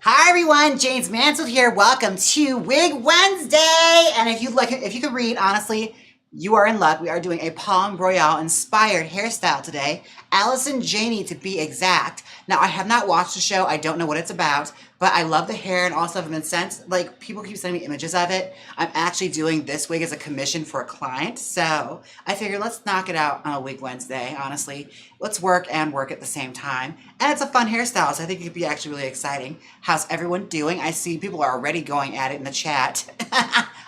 Hi everyone, Jaymes Mansfield here. Welcome to Wig Wednesday. And if you could read, honestly, you are in luck. We are doing a Palm Royale inspired hairstyle today. Allison Janney to be exact. Now I have not watched the show. I don't know what it's about, but I love the hair and also have been sent, like, people keep sending me images of it. I'm actually doing this wig as a commission for a client. So I figured let's knock it out on a Wig Wednesday, honestly. Let's work and work at the same time. And it's a fun hairstyle, so I think it could be actually really exciting. How's everyone doing? I see people are already going at it in the chat.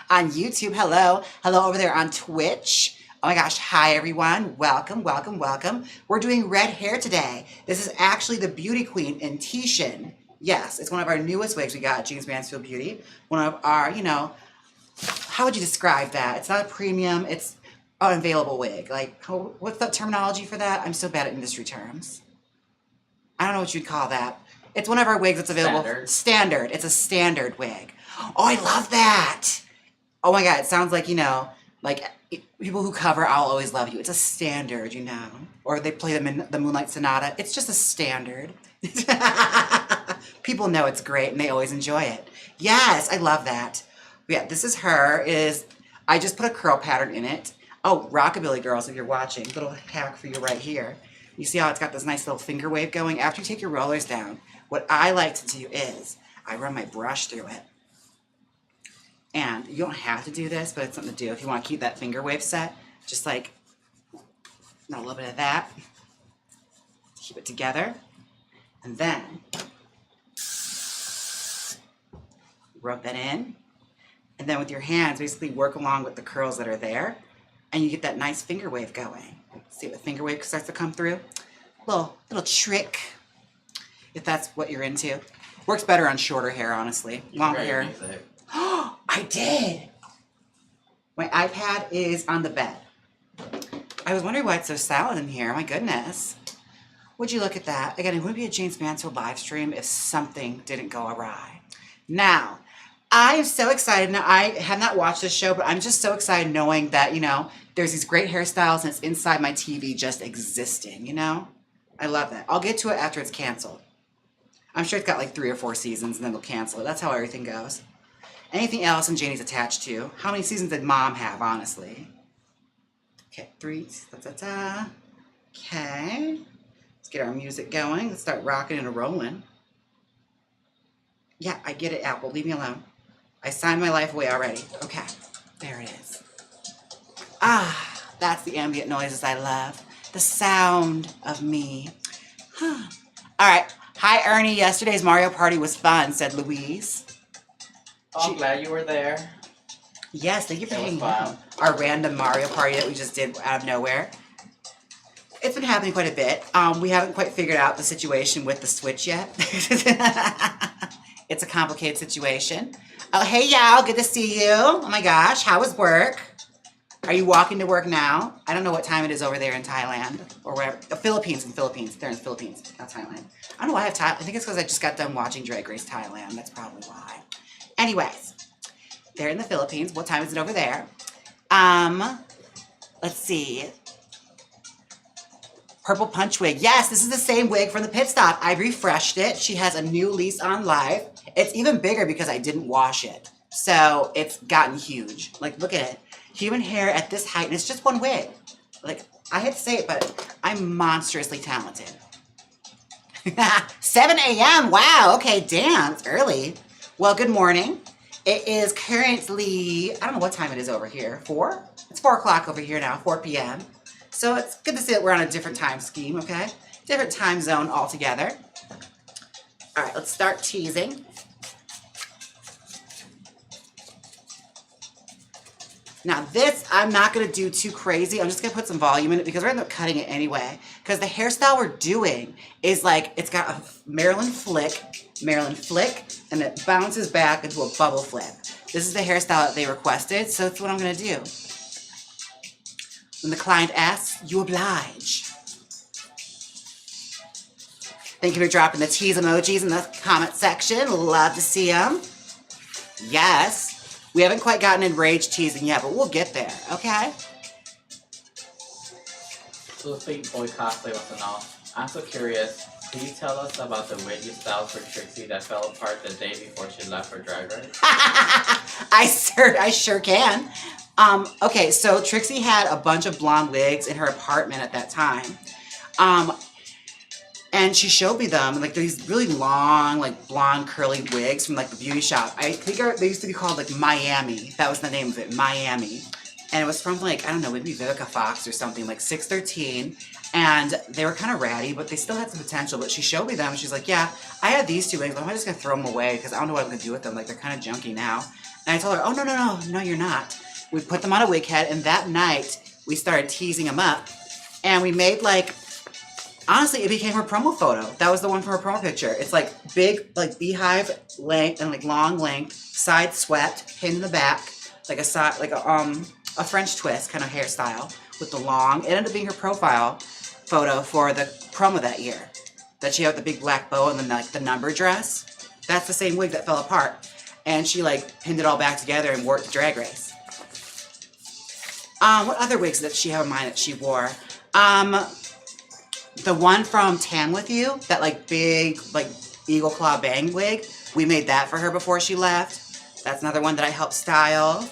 On YouTube, hello. Hello over there on Twitch. Oh my gosh, hi everyone. Welcome, welcome, welcome. We're doing red hair today. This is actually the Beauty Queen in Tishan. Yes, it's one of our newest wigs we got, Jaymes Mansfield Beauty. One of our, how would you describe that? It's not a premium, it's an available wig. Like, what's the terminology for that? I'm so bad at industry terms. I don't know what you'd call that. It's one of our wigs that's available. Standard. It's a standard wig. Oh, I love that. Oh my God, it sounds like, like people who cover I'll Always Love You. It's a standard, Or they play the Moonlight Sonata. It's just a standard. People know it's great and they always enjoy it. Yes, I love that. Yeah, this is her. I just put a curl pattern in it. Oh, Rockabilly girls, if you're watching, little hack for you right here. You see how it's got this nice little finger wave going? After you take your rollers down, what I like to do is I run my brush through it. And you don't have to do this, but it's something to do. If you want to keep that finger wave set, just like a little bit of that. Keep it together. And then rub that in. And then with your hands, basically work along with the curls that are there. And you get that nice finger wave going. See the finger wave starts to come through? Little trick, if that's what you're into. Works better on shorter hair, honestly. Longer hair. Oh, I did. My iPad is on the bed. I was wondering why it's so silent in here. My goodness. Would you look at that? Again, it wouldn't be a Jaymes Mansfield live stream if something didn't go awry. Now, I am so excited. Now, I have not watched this show, but I'm just so excited knowing that, there's these great hairstyles and it's inside my TV just existing, I love that. I'll get to it after it's canceled. I'm sure it's got like 3 or 4 seasons and then they'll cancel it. That's how everything goes. Anything else and Janie's attached to? How many seasons did Mom have, honestly? Okay, 3. Okay. Let's get our music going. Let's start rocking and rolling. Yeah, I get it, Apple. Leave me alone. I signed my life away already. Okay, there it is. Ah, that's the ambient noises I love. The sound of me. All right. Hi, Ernie. Yesterday's Mario Party was fun, said Louise. Oh, I'm glad you were there. Yes, thank you for hanging out. Our random Mario Party that we just did out of nowhere. It's been happening quite a bit. We haven't quite figured out the situation with the Switch yet. It's a complicated situation. Oh, hey, y'all. Good to see you. Oh, my gosh. How was work? Are you walking to work now? I don't know what time it is over there in Thailand or wherever. The Philippines. They're in the Philippines, not Thailand. I don't know why I have Thailand. I think it's because I just got done watching Drag Race Thailand. That's probably why. Anyways, they're in the Philippines. What time is it over there? Let's see. Purple Punch wig. Yes, this is the same wig from the pit stop. I refreshed it. She has a new lease on live. It's even bigger because I didn't wash it. So it's gotten huge. Like, look at it. Human hair at this height, and it's just one wig. Like, I hate to say it, but I'm monstrously talented. 7 a.m. Wow. Okay, damn. It's early. Well, good morning. It is currently, I don't know what time it is over here. 4? It's 4 o'clock over here now, 4 p.m. So it's good to see that we're on a different time scheme, okay? Different time zone altogether. All right, let's start teasing. Now this, I'm not going to do too crazy. I'm just going to put some volume in it because we're going to end up cutting it anyway. Because the hairstyle we're doing is like, it's got a Maryland flick, and it bounces back into a bubble flip. This is the hairstyle that they requested, so that's what I'm going to do. When the client asks, you oblige. Thank you for dropping the tease emojis in the comment section. Love to see them. Yes. We haven't quite gotten enraged teasing yet, but we'll get there, okay? So the Fate Boy cosplay was enough. I'm so curious Can you tell us about the wig you styled for Trixie that fell apart the day before she left for Drag Race? I sure can. Okay, so Trixie had a bunch of blonde wigs in her apartment at that time. And she showed me them, like these really long, like blonde curly wigs from like the beauty shop. I think they used to be called like Miami. That was the name of it, Miami. And it was from like, I don't know, maybe Vivica Fox or something, like 613. And they were kind of ratty, but they still had some potential. But she showed me them, and she's like, yeah, I had these two wigs, but I'm just gonna throw them away because I don't know what I'm gonna do with them. Like, they're kind of junky now. And I told her, oh, no, you're not. We put them on a wig head, and that night we started teasing them up. And we made like, honestly, it became her promo photo. That was the one for her promo picture. It's like big, like beehive length and like long length, side swept, pinned in the back, like a side, like a French twist kind of hairstyle with the long. It ended up being her profile photo for the promo that year. That she had the big black bow and then like the number dress. That's the same wig that fell apart. And she like pinned it all back together and wore it to Drag Race. What other wigs did she have in mind that she wore? The one from Tan With You, that like big like eagle claw bang wig, we made that for her before she left. That's another one that I helped style.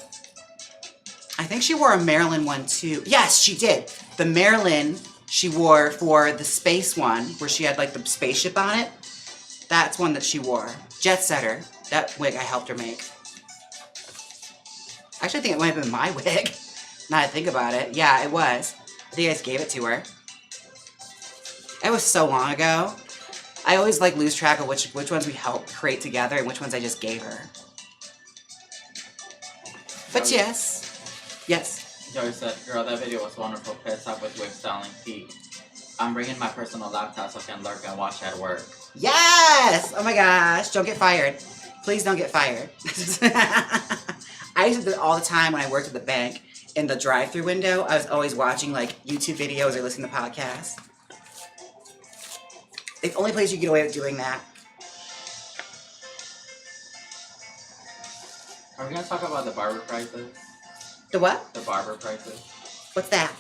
I think she wore a Marilyn one too. Yes, she did. The Marilyn she wore for the space one, where she had like the spaceship on it. That's one that she wore. Jet Setter. That wig I helped her make. Actually, I think it might have been my wig. Now that I think about it. Yeah, it was. I think I just gave it to her. It was so long ago. I always like lose track of which ones we helped create together and which ones I just gave her. But yes. Yes. Joey said, girl, that video was wonderful. Pets up with wig styling Pete. I'm bringing my personal laptop so I can lurk and watch at work. Yes! Oh my gosh. Don't get fired. Please don't get fired. I used to do it all the time when I worked at the bank. In the drive-thru window, I was always watching like YouTube videos or listening to podcasts. It's the only place you get away with doing that. Are we going to talk about the barber prices? The what? The barber prices. What's that?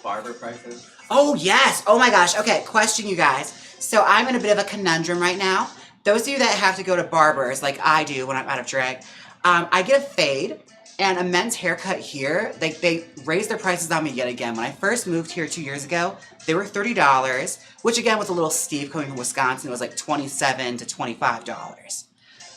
Barber prices. Oh, yes. Oh, my gosh. Okay, question, you guys. So I'm in a bit of a conundrum right now. Those of you that have to go to barbers, like I do when I'm out of drag, I get a fade and a men's haircut here. They raised their prices on me yet again. When I first moved here 2 years ago, they were $30, which again, with a little Steve coming from Wisconsin, it was like $27 to $25.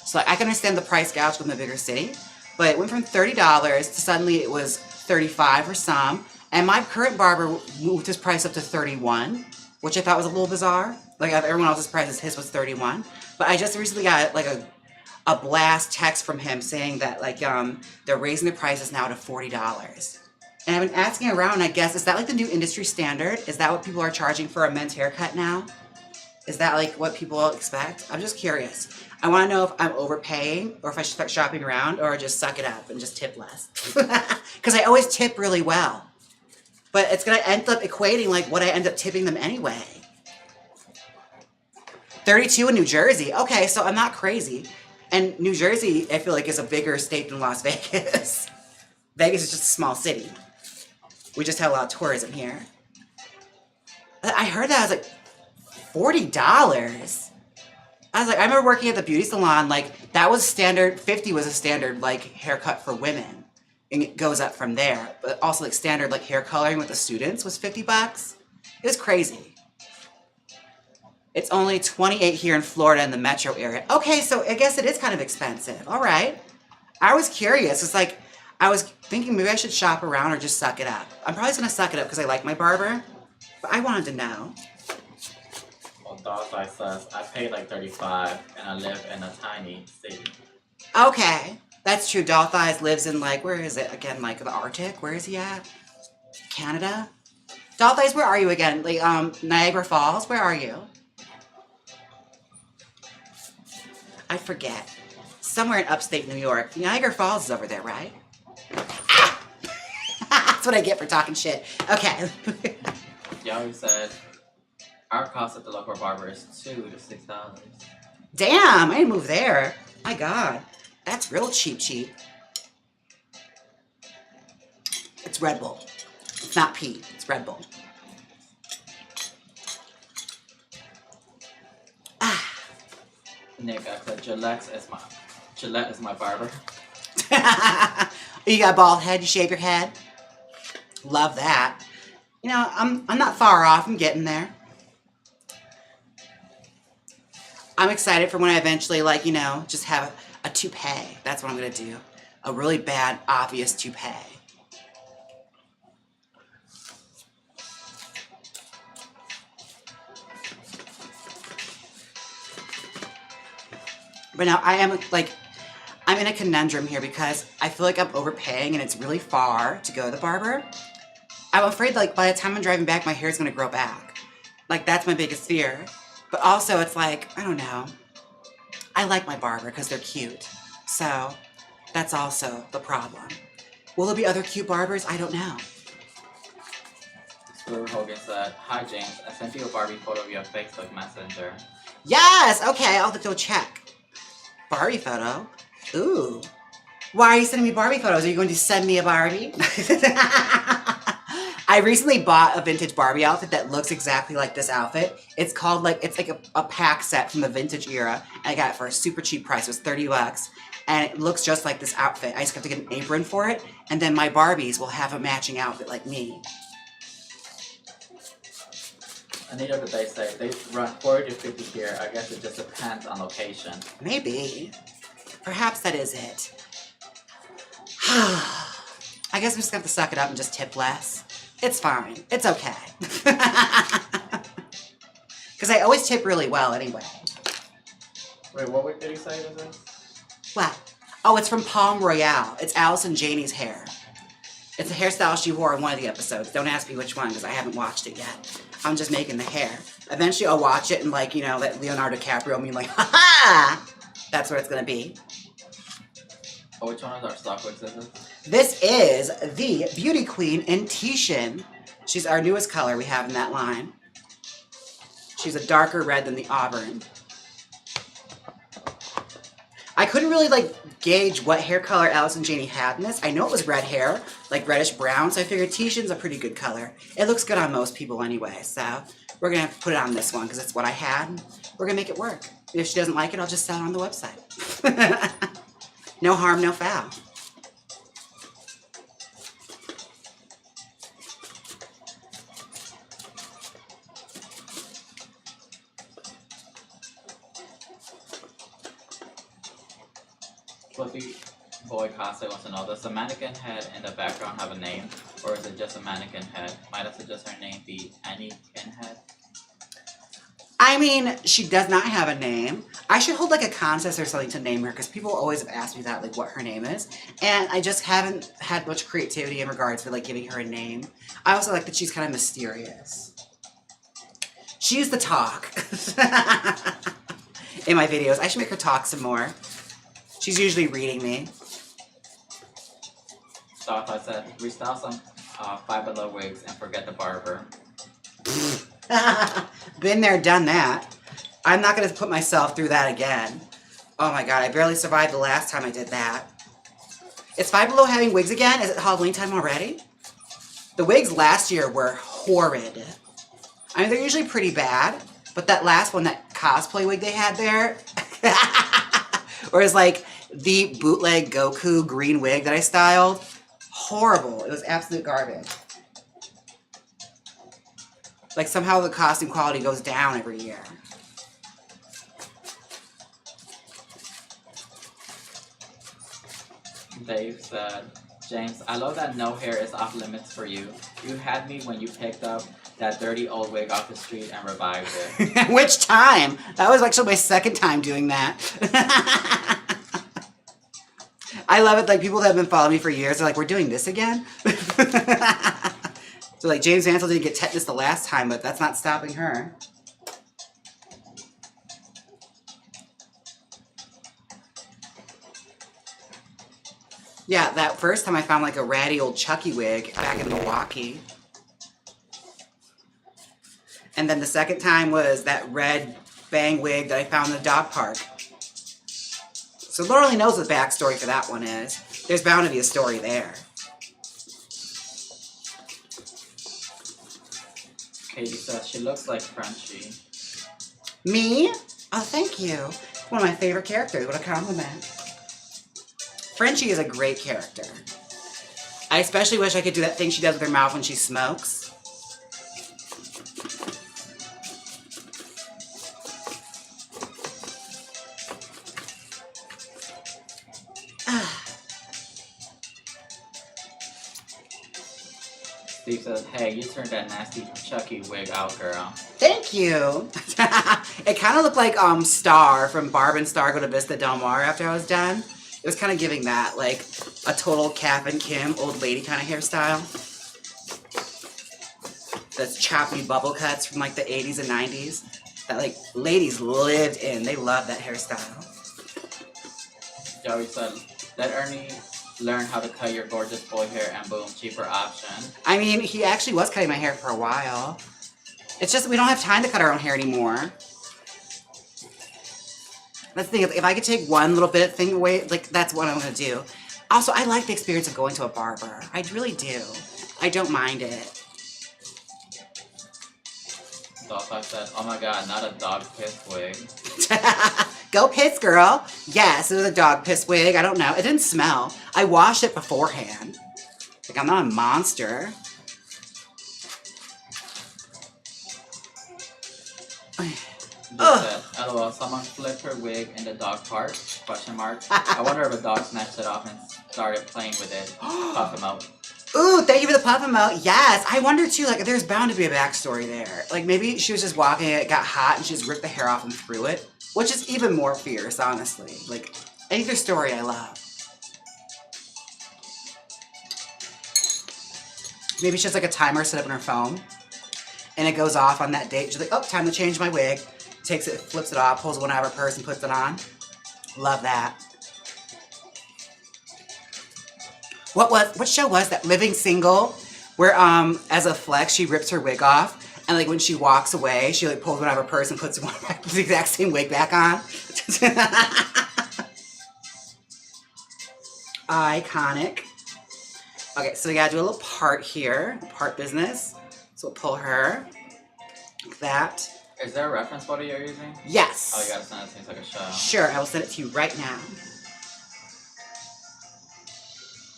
So like, I can understand the price gouge from the bigger city, but it went from $30 to suddenly it was $35 for some. And my current barber moved his price up to $31, which I thought was a little bizarre. Like everyone else's prices, his was $31. But I just recently got like a blast text from him saying that like they're raising the prices now to $40. And I've been asking around, I guess, is that like the new industry standard? Is that what people are charging for a men's haircut now? Is that like what people expect? I'm just curious. I want to know if I'm overpaying or if I should start shopping around or just suck it up and just tip less. Because I always tip really well. But it's going to end up equating like what I end up tipping them anyway. 32 in New Jersey. Okay, so I'm not crazy. And New Jersey, I feel like, is a bigger state than Las Vegas. Vegas is just a small city. We just have a lot of tourism here. I heard that, I was like, $40? I was like, I remember working at the beauty salon, like, that was standard, 50 was a standard, like, haircut for women. And it goes up from there. But also, like, standard, like, hair coloring with the students was $50. It was crazy. It's only 28 here in Florida in the metro area. Okay, so I guess it is kind of expensive. All right. I was curious. It's like, I was thinking maybe I should shop around or just suck it up. I'm probably just going to suck it up because I like my barber. But I wanted to know. Well, Dogfight says, I paid like $35 and I live in a tiny city. Okay. That's true. Doll Thighs lives in like, where is it? Again, like the Arctic? Where is he at? Canada? Doll Thighs, where are you again? Like, Niagara Falls? Where are you? I forget. Somewhere in upstate New York. Niagara Falls is over there, right? Ah! That's what I get for talking shit. Okay. Yowie said, our cost at the local barber is $2 to $6. Damn, I didn't move there. My God. That's real cheap. It's Red Bull. It's not Pete. It's Red Bull. Nick, I said Gillette is my barber. You got a bald head, you shave your head. Love that. You know, I'm not far off, I'm getting there. I'm excited for when I eventually, like, you know, just have a toupee. That's what I'm gonna do. A really bad, obvious toupee. But now I am, like, I'm in a conundrum here because I feel like I'm overpaying and it's really far to go to the barber. I'm afraid, like, by the time I'm driving back, my hair's gonna grow back. Like, that's my biggest fear. But also, it's like, I don't know. I like my barber because they're cute. So, that's also the problem. Will there be other cute barbers? I don't know. Screw Hogan said, "Hi James, I sent you a Barbie photo via Facebook Messenger." Yes! Okay, I'll have to go check. Barbie photo? Ooh. Why are you sending me Barbie photos? Are you going to send me a Barbie? I recently bought a vintage Barbie outfit that looks exactly like this outfit. It's called, like, it's like a pack set from the vintage era. And I got it for a super cheap price. It was 30 bucks. And it looks just like this outfit. I just have to get an apron for it. And then my Barbies will have a matching outfit like me. Anita the Day said, they run 40 to 50 here. I guess it just depends on location. Maybe. Perhaps that is it. I guess I'm just gonna have to suck it up and just tip less. It's fine. It's okay. Because I always tip really well anyway. Wait, what wig did you say was this? What? Oh, it's from Royale. It's Allison Janney's hair. It's a hairstyle she wore in one of the episodes. Don't ask me which one because I haven't watched it yet. I'm just making the hair. Eventually I'll watch it and, like, you know, let Leonardo DiCaprio me like, ha ha! That's what it's gonna be. Oh, which one is our stock wigs is this? This is the Beauty Queen in Tishan. She's our newest color we have in that line. She's a darker red than the auburn. I couldn't really, like, gauge what hair color Allison Janney had in this. I know it was red hair, like reddish brown, so I figured Tishan's a pretty good color. It looks good on most people anyway, so we're gonna have to put it on this one because it's what I had. We're gonna make it work. If she doesn't like it, I'll just sell it on the website. No harm, no foul. Fluffy Boy Casa wants to know, does the mannequin head in the background have a name, or is it just a mannequin head? Might I suggest her name be Anniekin Head? I mean, she does not have a name. I should hold, like, a contest or something to name her, because people always have asked me that, like, what her name is. And I just haven't had much creativity in regards to, like, giving her a name. I also like that she's kind of mysterious. She used to talk in my videos. I should make her talk some more. She's usually reading me. So if I said, restyle some Five Below wigs and forget the barber. Been there, done that. I'm not going to put myself through that again. Oh my god, I barely survived the last time I did that. Is Five Below having wigs again? Is it Halloween time already? The wigs last year were horrid. I mean, they're usually pretty bad, but that last one, that cosplay wig they had there, or is like the bootleg Goku green wig that I styled, horrible. It was absolute garbage. Like, somehow the costume quality goes down every year. Dave said, James, I love that no hair is off limits for you. You had me when you picked up that dirty old wig off the street and revived it. Which time? That was actually my second time doing that. I love it. Like, people that have been following me for years are like, we're doing this again? So, like, Jaymes Mansfield didn't get tetanus the last time, but that's not stopping her. Yeah, that first time I found, like, a ratty old Chucky wig back in Milwaukee. And then the second time was that red bang wig that I found in the dog park. So Lord only knows what the backstory for that one is. There's bound to be a story there. Katie says she looks like Frenchie. Me? Oh, thank you. One of my favorite characters. What a compliment. Frenchie is a great character. I especially wish I could do that thing she does with her mouth when she smokes. Steve says, hey, you turned that nasty Chucky wig out, girl. Thank you. It kind of looked like Star from Barb and Star Go to Vista Del Mar after I was done. It was kind of giving that, like, a total Cap and Kim old lady kind of hairstyle. That's choppy bubble cuts from, like, the 80s and 90s. That, like, ladies lived in. They love that hairstyle. Joey said, let Ernie learn how to cut your gorgeous boy hair and boom, cheaper option. I mean, he actually was cutting my hair for a while. It's just we don't have time to cut our own hair anymore. That's the thing, if I could take one little bit of thing away, like, that's what I'm going to do. Also, I like the experience of going to a barber. I really do. I don't mind it. Dolph said, oh my god, not a dog piss wig. Go piss, girl. Yes, it was a dog piss wig. I don't know. It didn't smell. I washed it beforehand. Like, I'm not a monster. Said, LOL, someone flipped her wig in the dog park? Question mark. I wonder if a dog snatched it off and started playing with it. Puff him out. Ooh, thank you for the puff emote. Yes, I wonder too, like, there's bound to be a backstory there. Like, maybe she was just walking, it got hot, and she just ripped the hair off and threw it. Which is even more fierce, honestly. Like, either story I love. Maybe she has, like, a timer set up on her phone. And it goes off on that date. She's like, oh, time to change my wig. Takes it, flips it off, pulls one out of her purse and puts it on. Love that. What show was that? Living Single, where as a flex she rips her wig off, and like when she walks away, she like pulls one out of her purse and puts one back, the exact same wig back on. Iconic. Okay, so we gotta do a little part here, part business. So we'll pull her like that. Is there a reference photo you're using? Yes. Oh, you gotta send it to me so I can show. Sure, I will send it to you right now.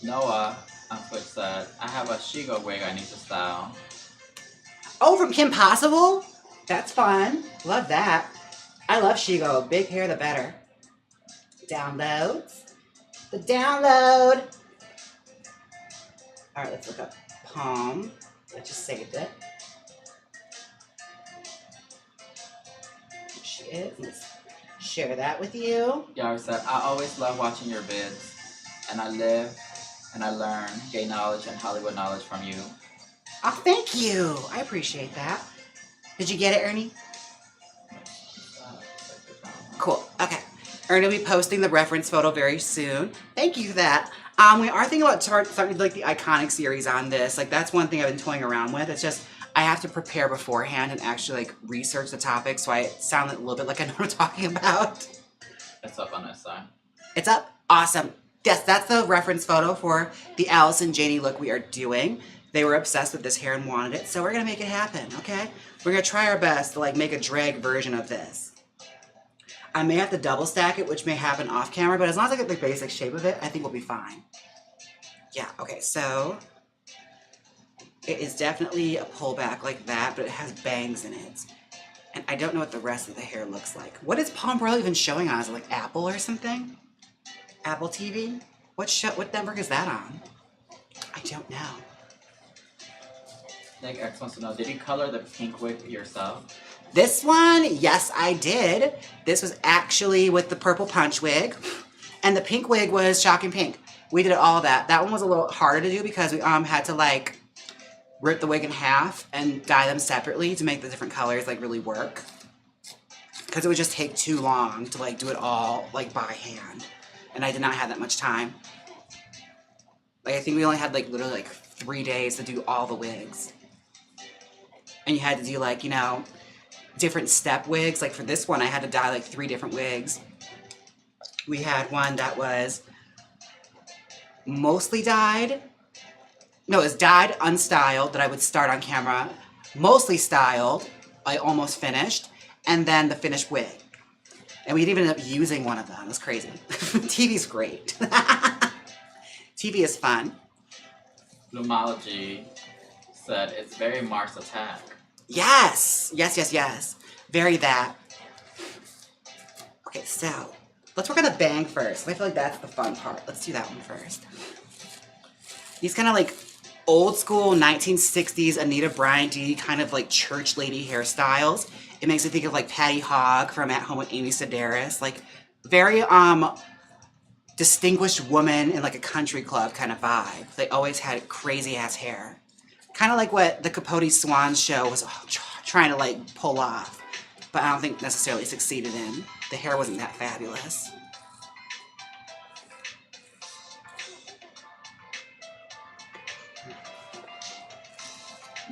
Noah on Twitch said, I have a Shigo wig I need to style. Oh, from Kim Possible? That's fun. Love that. I love Shigo. Big hair, the better. Downloads. The download. All right, let's look up Palm. I just saved it. Here she is. Let's share that with you. Yara said, I always love watching your vids, and I live and I learn gay knowledge and Hollywood knowledge from you. Oh, thank you. I appreciate that. Did you get it, Ernie? Cool. Okay. Ernie will be posting the reference photo very soon. Thank you for that. We are thinking about starting like the iconic series on this. Like, that's one thing I've been toying around with. It's just I have to prepare beforehand and actually like research the topic so I sound a little bit like I know what I'm talking about. It's up on this side. It's up? Awesome. Yes, that's the reference photo for the Allison Janney look we are doing. They were obsessed with this hair and wanted it, so we're gonna make it happen, okay? We're gonna try our best to like make a drag version of this. I may have to double stack it, which may happen off camera, but as long as I get the basic shape of it, I think we'll be fine. Yeah, okay, so it is definitely a pullback like that, but it has bangs in it. And I don't know what the rest of the hair looks like. What is Palm Royale even showing on? Is it like Apple or something? Apple TV? What network is that on? I don't know. Nick X wants to know, did you color the pink wig yourself? This one, yes, I did. This was actually with the purple punch wig. And the pink wig was shocking pink. We did all that. That one was a little harder to do because we had to like rip the wig in half and dye them separately to make the different colors like really work. Because it would just take too long to like do it all like by hand. And I did not have that much time. Like I think we only had like literally like 3 days to do all the wigs. And you had to do like, you know, different step wigs. Like for this one, I had to dye like 3 different wigs. We had one that was mostly dyed. No, it was dyed, unstyled, that I would start on camera. Mostly styled, I almost finished. And then the finished wig. And we'd even end up using one of them. It was crazy. TV's great. TV is fun. Plumology said it's very Mars Attack. Yes! Yes, yes, yes. Very that. Okay, so let's work on the bang first. I feel like that's the fun part. Let's do that one first. These kind of like old school 1960s Anita Bryant-y kind of like church lady hairstyles. It makes me think of like Patty Hogg from At Home with Amy Sedaris. Like very distinguished woman in like a country club kind of vibe. They always had crazy ass hair. Kind of like what the Capote Swan show was trying to like pull off. But I don't think necessarily succeeded in. The hair wasn't that fabulous.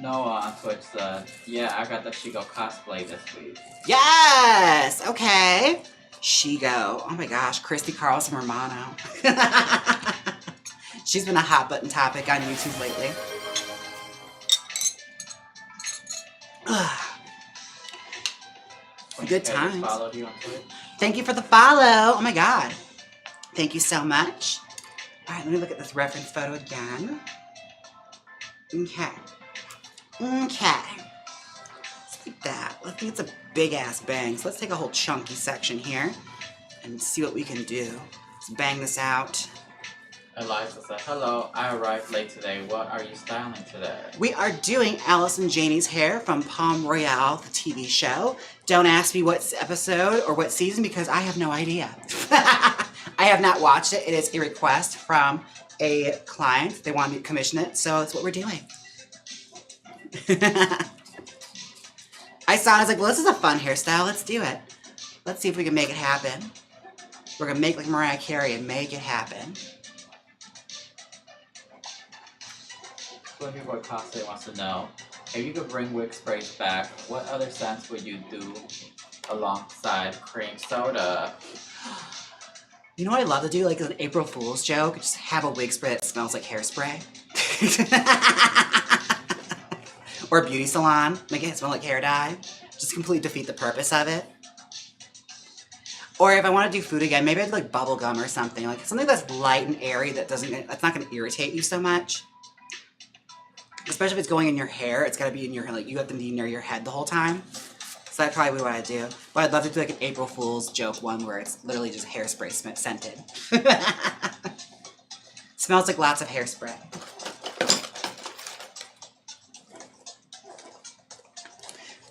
Noah on Twitch said, yeah, I got the Shigo cosplay this week. Yes! Okay. Shigo. Oh my gosh, Christy Carlson Romano. She's been a hot button topic on YouTube lately. Good times. Followed you on Twitch. Thank you for the follow. Oh my god. Thank you so much. Alright, let me look at this reference photo again. Okay. Okay. Let's keep that. I think it's a big ass bang. So let's take a whole chunky section here and see what we can do. Let's bang this out. Eliza said, hello, I arrived late today. What are you styling today? We are doing Allison Janney's hair from Palm Royale, the TV show. Don't ask me what episode or what season because I have no idea. I have not watched it. It is a request from a client. They want me to commission it, so that's what we're doing. I saw it, I was like, well, this is a fun hairstyle. Let's do it. Let's see if we can make it happen. We're going to make like Mariah Carey and make it happen. Fluffy Boy Cosplay wants to know, if you could bring wig sprays back, what other scents would you do alongside cream soda? You know what I'd love to do? Like an April Fool's joke? Just have a wig spray that smells like hairspray. Or a beauty salon. Make it smell like hair dye. Just completely defeat the purpose of it. Or if I want to do food again, maybe I'd like bubble gum or something. Like something that's light and airy that's not going to irritate you so much. Especially if it's going in your hair, it's got to be in your, like, you have to be near your head the whole time. So that's probably what I'd do. But I'd love to do like an April Fool's joke one where it's literally just hairspray scented. Smells like lots of hairspray.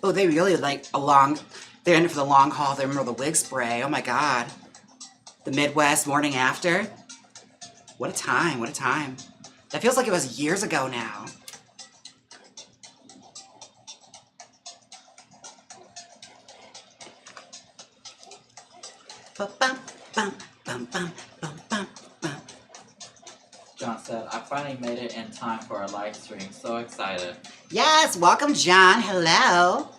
Oh, they really like they're in it for the long haul. They remember the wig spray. Oh my God. The Midwest morning after. What a time, what a time. That feels like it was years ago now. John said, I finally made it in time for a live stream. So excited. Yes, welcome John, hello.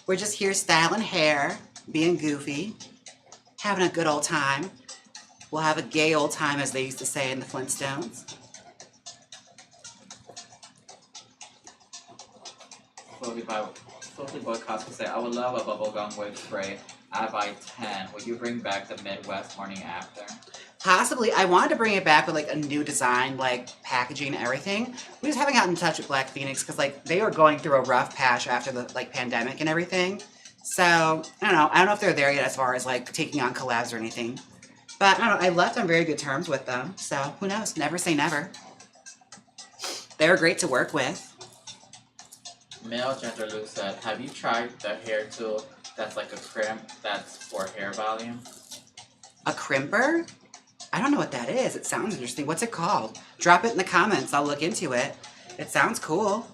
We're just here styling hair, being goofy, having a good old time. We'll have a gay old time as they used to say in the Flintstones. Fluffy Boy Cosplay said, I would love a bubblegum wig spray. I buy 10. Would you bring back the Midwest morning after? Possibly. I wanted to bring it back with like a new design, like packaging and everything. We just haven't gotten in touch with Black Phoenix because like they were going through a rough patch after the like pandemic and everything. So I don't know. I don't know if they're there yet as far as like taking on collabs or anything. But I don't know. I left on very good terms with them. So who knows? Never say never. They were great to work with. Male Gender Luke said, have you tried the hair tool that's like a crimp that's for hair volume? A crimper? I don't know what that is. It sounds interesting. What's it called? Drop it in the comments. I'll look into it. It sounds cool.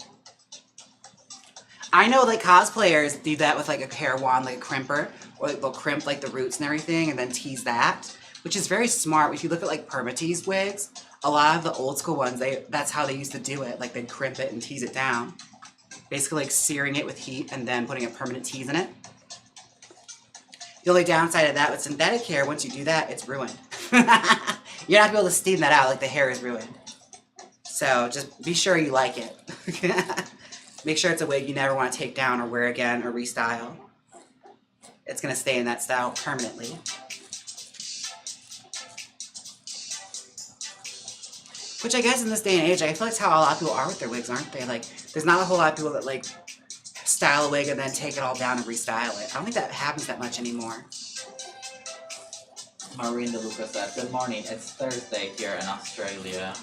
I know like cosplayers do that with like a hair wand, like a crimper, or like, they'll crimp like the roots and everything and then tease that, which is very smart. If you look at like permatease wigs, a lot of the old school ones, that's how they used to do it. Like they'd crimp it and tease it down. Basically like searing it with heat and then putting a permanent tease in it. The only downside of that with synthetic hair, once you do that, it's ruined. You're not gonna be able to steam that out, like the hair is ruined. So just be sure you like it. Make sure it's a wig you never want to take down or wear again or restyle. it's gonna stay in that style permanently. Which I guess in this day and age, I feel like it's how a lot of people are with their wigs, aren't they? Like, there's not a whole lot of people that like style a wig and then take it all down and restyle it. I don't think that happens that much anymore. Maureen DeLuca said, good morning, it's Thursday here in Australia.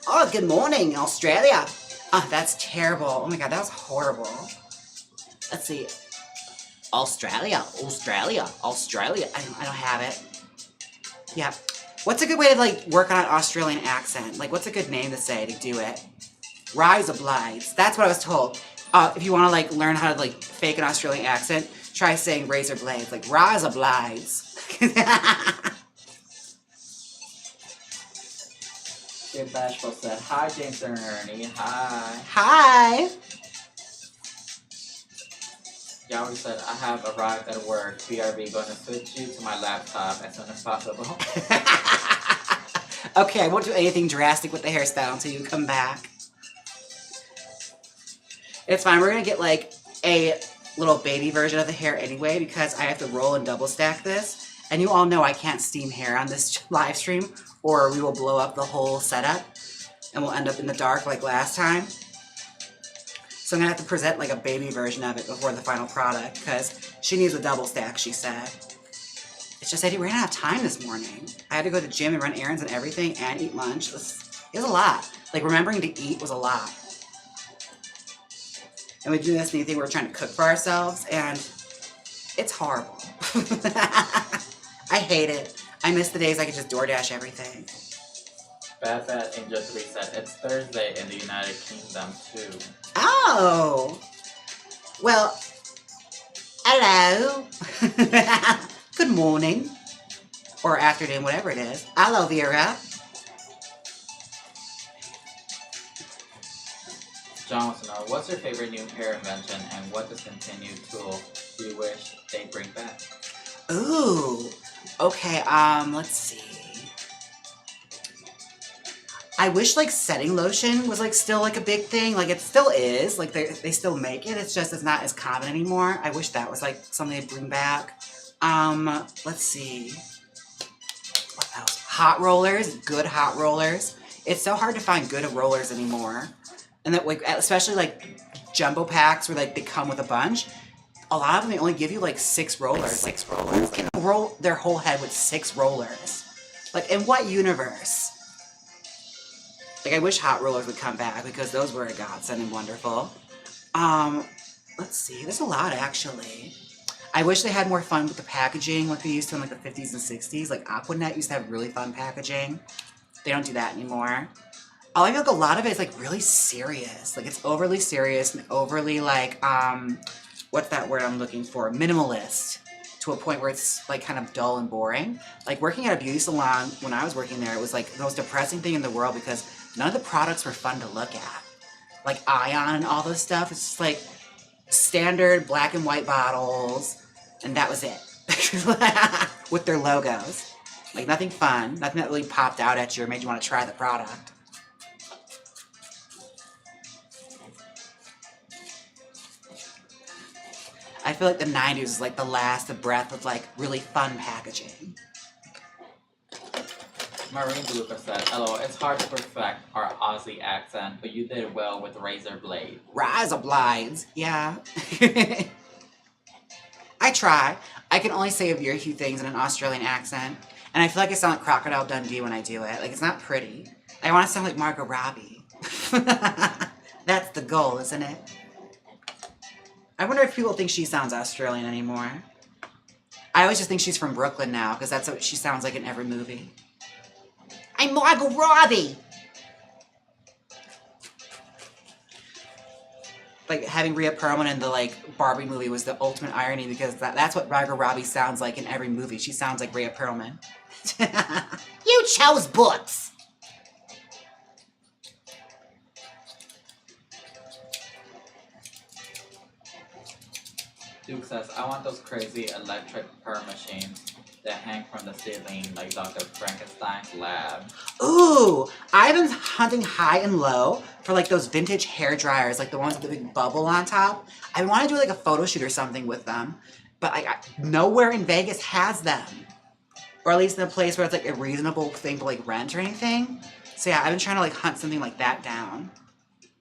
Oh, good morning, Australia. Oh, that's terrible. Oh my god, that was horrible. Let's see. Australia. I don't have it. Yeah. What's a good way to like work on an Australian accent? Like, what's a good name to say to do it? Rise of Blades. That's what I was told. If you want to like learn how to like fake an Australian accent, try saying razor blades. Like, rise of blades. Jim Bashful said, hi James and Ernie, hi. Hi. Yauri said, I have arrived at work. BRB going to switch you to my laptop as soon as possible. Okay, I won't do anything drastic with the hairstyle until you come back. It's fine, we're gonna get like a little baby version of the hair anyway because I have to roll and double stack this. And you all know I can't steam hair on this live stream or we will blow up the whole setup and we'll end up in the dark like last time. So I'm gonna have to present like a baby version of it before the final product because she needs a double stack, she said. It's just I ran out of time this morning. I had to go to the gym and run errands and everything and eat lunch. It was a lot. Like remembering to eat was a lot. And we do this new thing, we're trying to cook for ourselves and it's horrible. I hate it. I miss the days I could just DoorDash everything. Bad Fat Angel 3 said, it's Thursday in the United Kingdom too. Oh! Well, hello. Good morning. Or afternoon, whatever it is. Hello, Vera. John wants to know, what's your favorite new hair invention and what discontinued tool do you wish they'd bring back? Ooh. Okay, let's see. I wish like setting lotion was like still like a big thing. Like it still is. Like they still make it. It's just it's not as common anymore. I wish that was like something to bring back. Let's see. What else? Hot rollers. Good hot rollers. It's so hard to find good rollers anymore. And that like especially like jumbo packs where like they come with a bunch. A lot of them they only give you like 6 rollers. Like 6 rollers. Who can roll their whole head with 6 rollers? Like in what universe? Like, I wish hot rollers would come back because those were a godsend and wonderful. Let's see. There's a lot, actually. I wish they had more fun with the packaging like they used to in, like, the 50s and 60s. Like, Aquanet used to have really fun packaging. They don't do that anymore. I feel like a lot of it is, like, really serious. Like, it's overly serious and overly, like, what's that word I'm looking for? Minimalist. To a point where it's, like, kind of dull and boring. Like, working at a beauty salon, when I was working there, it was, like, the most depressing thing in the world because none of the products were fun to look at. Like Ion and all this stuff. It's just like standard black and white bottles. And that was it. With their logos. Like nothing fun. Nothing that really popped out at you or made you want to try the product. I feel like the 90s was like the last breath of like really fun packaging. Maureen DeLuca said, hello, it's hard to perfect our Aussie accent, but you did well with razor blade. Razor blades, yeah. I try. I can only say a very few things in an Australian accent, and I feel like I sound like Crocodile Dundee when I do it. Like, it's not pretty. I want to sound like Margot Robbie. That's the goal, isn't it? I wonder if people think she sounds Australian anymore. I always just think she's from Brooklyn now, because that's what she sounds like in every movie. I'm Margot Robbie! Like, having Rhea Perlman in the, like, Barbie movie was the ultimate irony because that's what Margot Robbie sounds like in every movie. She sounds like Rhea Perlman. You chose books! Duke says, I want those crazy electric purr machines that hang from the ceiling like Dr. Frankenstein's lab. Ooh! I've been hunting high and low for like those vintage hair dryers, like the ones with the big bubble on top. I want to do like a photo shoot or something with them. but nowhere in Vegas has them. Or at least in a place where it's like a reasonable thing to like rent or anything. So yeah, I've been trying to like hunt something like that down.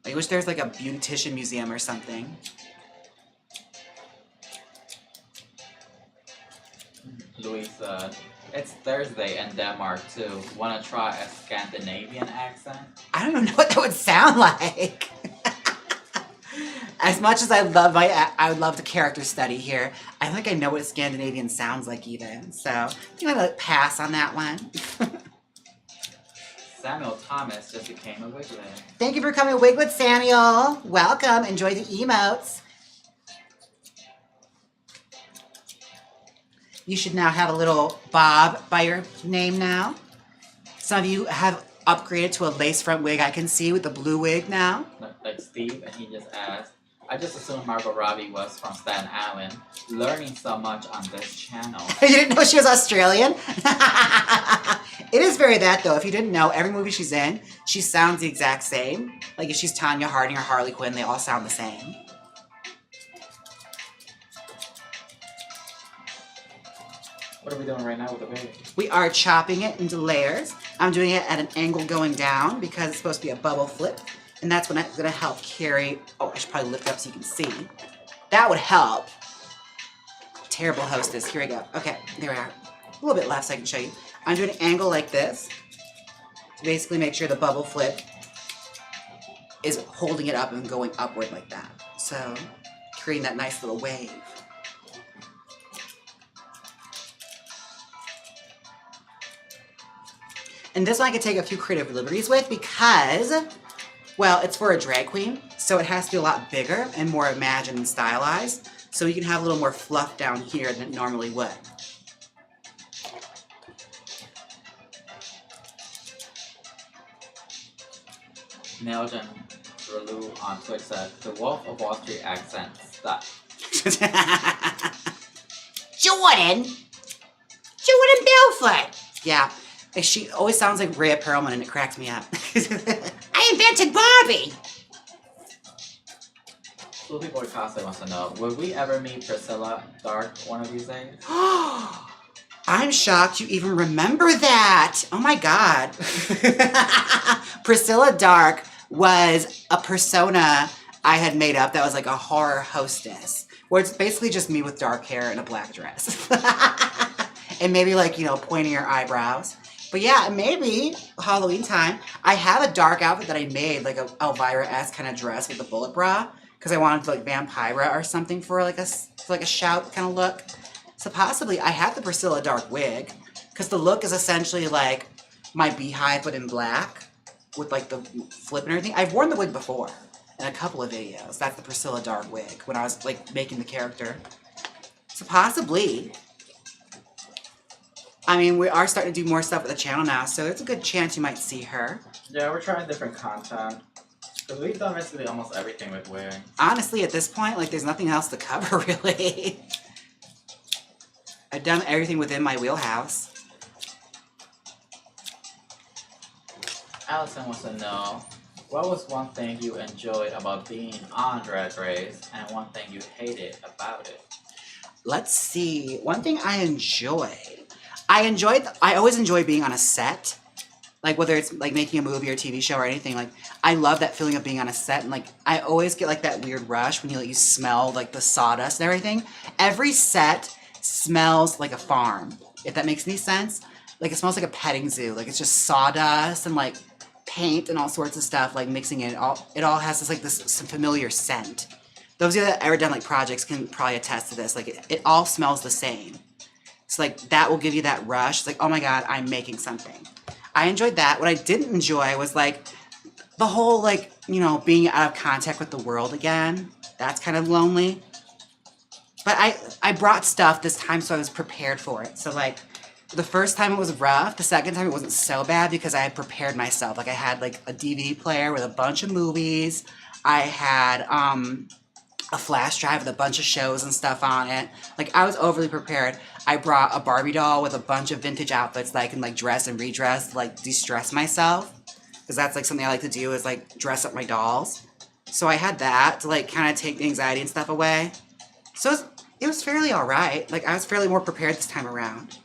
I wish there's like a beautician museum or something. Louisa, it's Thursday in Denmark too. Wanna try a Scandinavian accent? I don't even know what that would sound like. As much as I would love the character study here, I don't think I know what Scandinavian sounds like even. So I'm gonna pass on that one. Samuel Thomas just became a Wiglet. Thank you for coming, Wiglet Samuel. Welcome. Enjoy the emotes. You should now have a little bob by your name now. Some of you have upgraded to a lace front wig I can see with the blue wig now. Like Steve, and he just asked, I just assumed Margot Robbie was from Staten Island, learning so much on this channel. You didn't know she was Australian? It is very that though. If you didn't know, every movie she's in, she sounds the exact same. Like if she's Tanya Harding or Harley Quinn, they all sound the same. What are we doing right now with the wig? We are chopping it into layers. I'm doing it at an angle going down because it's supposed to be a bubble flip. And that's when it's gonna help carry, oh, I should probably lift it up so you can see. That would help. Terrible hostess, here we go. Okay, there we are. A little bit left so I can show you. I'm doing an angle like this to basically make sure the bubble flip is holding it up and going upward like that. So, creating that nice little wave. And this one I could take a few creative liberties with because, well, it's for a drag queen, so it has to be a lot bigger and more imagined and stylized. So you can have a little more fluff down here than it normally would. Neljan Relu on Twitch said, the Wolf of Wall Street accent stuck. Jordan Belfort. Yeah, she always sounds like Rhea Perlman and it cracks me up. I invented Barbie. Sloopy Boy Casa wants to know, will we ever meet Priscilla Dark one of these days? I'm shocked you even remember that. Oh my God. Priscilla Dark was a persona I had made up that was like a horror hostess, where it's basically just me with dark hair and a black dress. And maybe like, you know, pointier eyebrows. But yeah, maybe Halloween time. I have a dark outfit that I made, like a Elvira-esque kind of dress with a bullet bra, because I wanted like Vampira or something for like a shout kind of look. So possibly I have the Priscilla Dark wig, because the look is essentially like my beehive but in black with like the flip and everything. I've worn the wig before in a couple of videos. That's the Priscilla Dark wig when I was like making the character. So possibly. I mean, we are starting to do more stuff with the channel now, so there's a good chance you might see her. Yeah, we're trying different content. Because we've done basically almost everything with Wig. Honestly, at this point, like, there's nothing else to cover, really. I've done everything within my wheelhouse. Allison wants to know, what was one thing you enjoyed about being on Drag Race, and one thing you hated about it? Let's see. One thing I enjoyed. I always enjoy being on a set. Like, whether it's, like, making a movie or TV show or anything. Like, I love that feeling of being on a set. And, like, I always get, like, that weird rush when you smell, like, the sawdust and everything. Every set smells like a farm, if that makes any sense. Like, it smells like a petting zoo. Like, it's just sawdust and, like, paint and all sorts of stuff, like, mixing it. It all has this, like, some familiar scent. Those of you that have ever done, like, projects can probably attest to this. Like, it all smells the same. So, like, that will give you that rush. It's like, oh my God, I'm making something. I enjoyed that. What I didn't enjoy was, like, the whole, like, you know, being out of contact with the world again. That's kind of lonely. But I brought stuff this time, so I was prepared for it. So, like, the first time it was rough. The second time it wasn't so bad because I had prepared myself. Like, I had, like, a DVD player with a bunch of movies. I had, a flash drive with a bunch of shows and stuff on it. Like, I was overly prepared. I brought a Barbie doll with a bunch of vintage outfits that I can, like, dress and redress to, like, de-stress myself. Because that's, like, something I like to do is, like, dress up my dolls. So I had that to, like, kind of take the anxiety and stuff away. So It was fairly all right. Like, I was fairly more prepared this time around.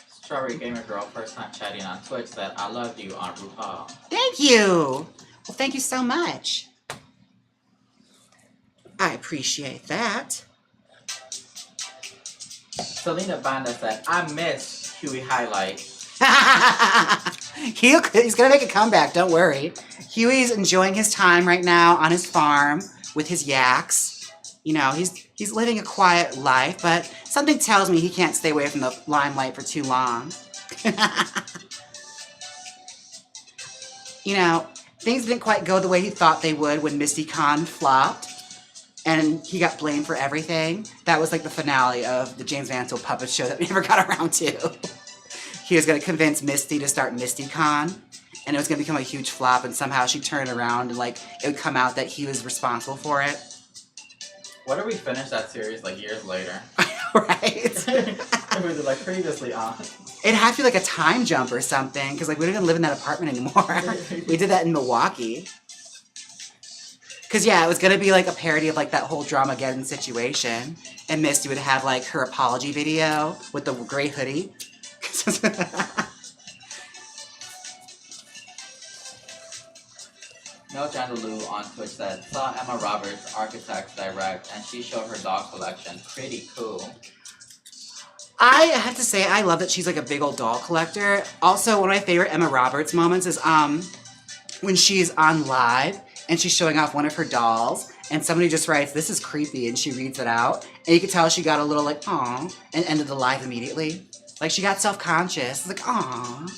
Strawberry Gamer Girl, first time chatting on Twitch, said, I love you on RuPaul. Thank you. Well, thank you so much. I appreciate that. Selena Banda said, I miss Huey Highlight. He's gonna make a comeback, don't worry. Huey's enjoying his time right now on his farm with his yaks. You know, he's living a quiet life, but something tells me he can't stay away from the limelight for too long. You know, things didn't quite go the way he thought they would when MistyCon flopped, and he got blamed for everything. That was like the finale of the Jaymes Mansfield puppet show that we never got around to. He was going to convince Misty to start MistyCon, and it was going to become a huge flop, and somehow she turned around and like it would come out that he was responsible for it. What if we finish that series like years later? Right? It was like previously on. It'd have to be like a time jump or something, because like we don't even live in that apartment anymore. We did that in Milwaukee. Because yeah, it was going to be like a parody of like that whole Dramageddon situation, and Misty would have like her apology video with the gray hoodie. No Jandalu on Twitch said, saw Emma Roberts, Architects Direct, and she showed her doll collection. Pretty cool. I have to say, I love that she's like a big old doll collector. Also, one of my favorite Emma Roberts moments is when she's on live and she's showing off one of her dolls, and somebody just writes, "This is creepy," and she reads it out, and you can tell she got a little like, "Aw," and ended the live immediately. Like, she got self-conscious. It's like, "Aw."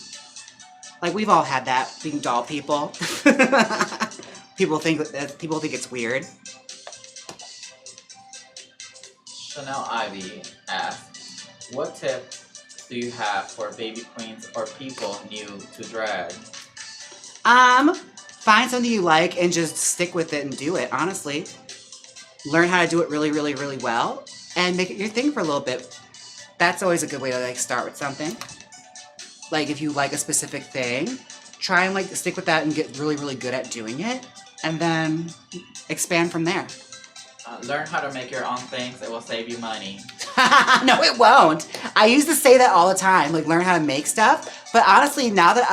Like, we've all had that, being doll people. People think it's weird. Chanel Ivy asked, what tip do you have for baby queens or people new to drag? Find something you like and just stick with it and do it, honestly. Learn how to do it really, really, really well and make it your thing for a little bit. That's always a good way to like start with something. Like, if you like a specific thing, try and like stick with that and get really, really good at doing it, and then expand from there. Learn how to make your own things. It will save you money. No, it won't. I used to say that all the time, like learn how to make stuff. But honestly, now that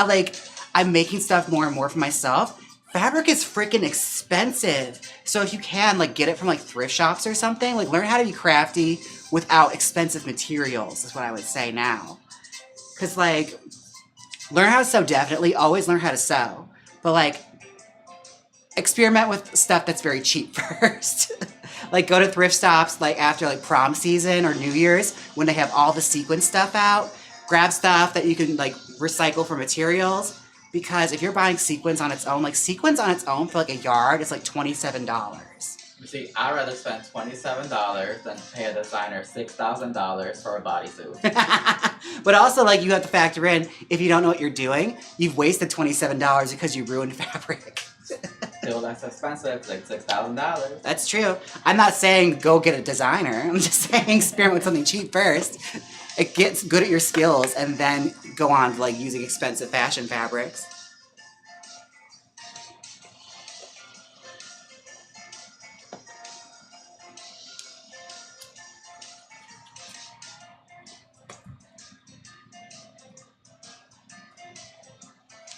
I'm making stuff more and more for myself, fabric is freaking expensive. So if you can, like, get it from like thrift shops or something, like learn how to be crafty without expensive materials is what I would say now. Because, like, learn how to sew, definitely. Always learn how to sew. But, like, experiment with stuff that's very cheap first. Like, go to thrift stops, like, after, like, prom season or New Year's when they have all the sequin stuff out. Grab stuff that you can, like, recycle for materials. Because if you're buying sequins on its own, like, sequins on its own for, like, a yard, it's, like, $27. You see, I'd rather spend $27 than pay a designer $6,000 for a bodysuit. But also, like, you have to factor in, if you don't know what you're doing, you've wasted $27 because you ruined fabric. Still, that's expensive, like $6,000. That's true. I'm not saying go get a designer. I'm just saying experiment with something cheap first. It gets good at your skills, and then go on to, like, using expensive fashion fabrics.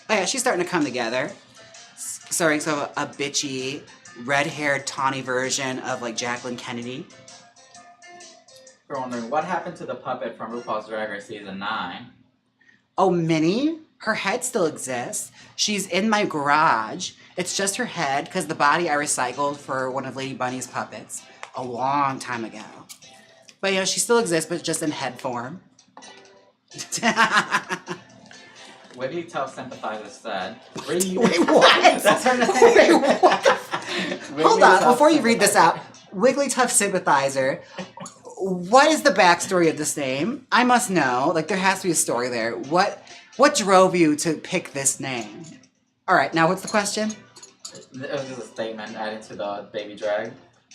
Oh yeah, she's starting to come together. Starting sort of a bitchy, red-haired, tawny version of like Jacqueline Kennedy. We're wondering, what happened to the puppet from RuPaul's Drag Race Season 9? Oh, Minnie? Her head still exists. She's in my garage. It's just her head, because the body I recycled for one of Lady Bunny's puppets a long time ago. But you know, she still exists, but just in head form. Wigglytuff Sympathizer said, Wait, what? That's her name. Wait, what? Hold on, before you read this out. Wigglytuff Sympathizer. What is the backstory of this name? I must know. Like, there has to be a story there. What drove you to pick this name? All right, now what's the question? It was just a statement added to the baby drag.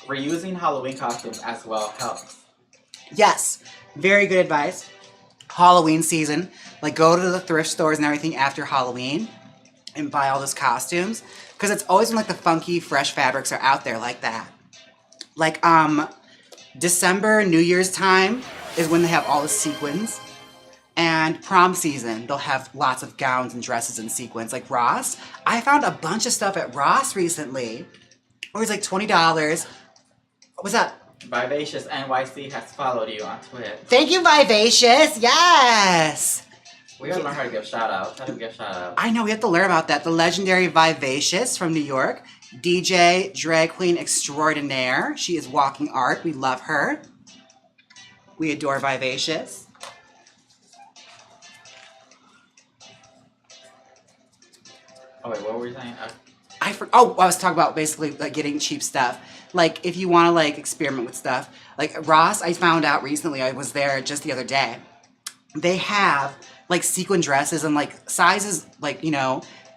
Reusing Halloween costumes as well helps. Yes, very good advice. Halloween season, like, go to the thrift stores and everything after Halloween and buy all those costumes, because it's always when like the funky, fresh fabrics are out there like that. Like December, New Year's time is when they have all the sequins. And prom season, they'll have lots of gowns and dresses and sequins. Like Ross, I found a bunch of stuff at Ross recently. It was like $20. What's up? Vivacious NYC has followed you on Twitter. Thank you, Vivacious. Yes. We gotta learn how to give shout outs. How to give shout outs. I know, we have to learn about that. The legendary Vivacious from New York. DJ, drag queen extraordinaire. She is walking art. We love her. We adore Vivacious. Oh wait, what were you saying? I was talking about basically like getting cheap stuff. Like if you want to like experiment with stuff. Like Ross, I found out recently, I was there just the other day. They have like sequin dresses and like sizes like,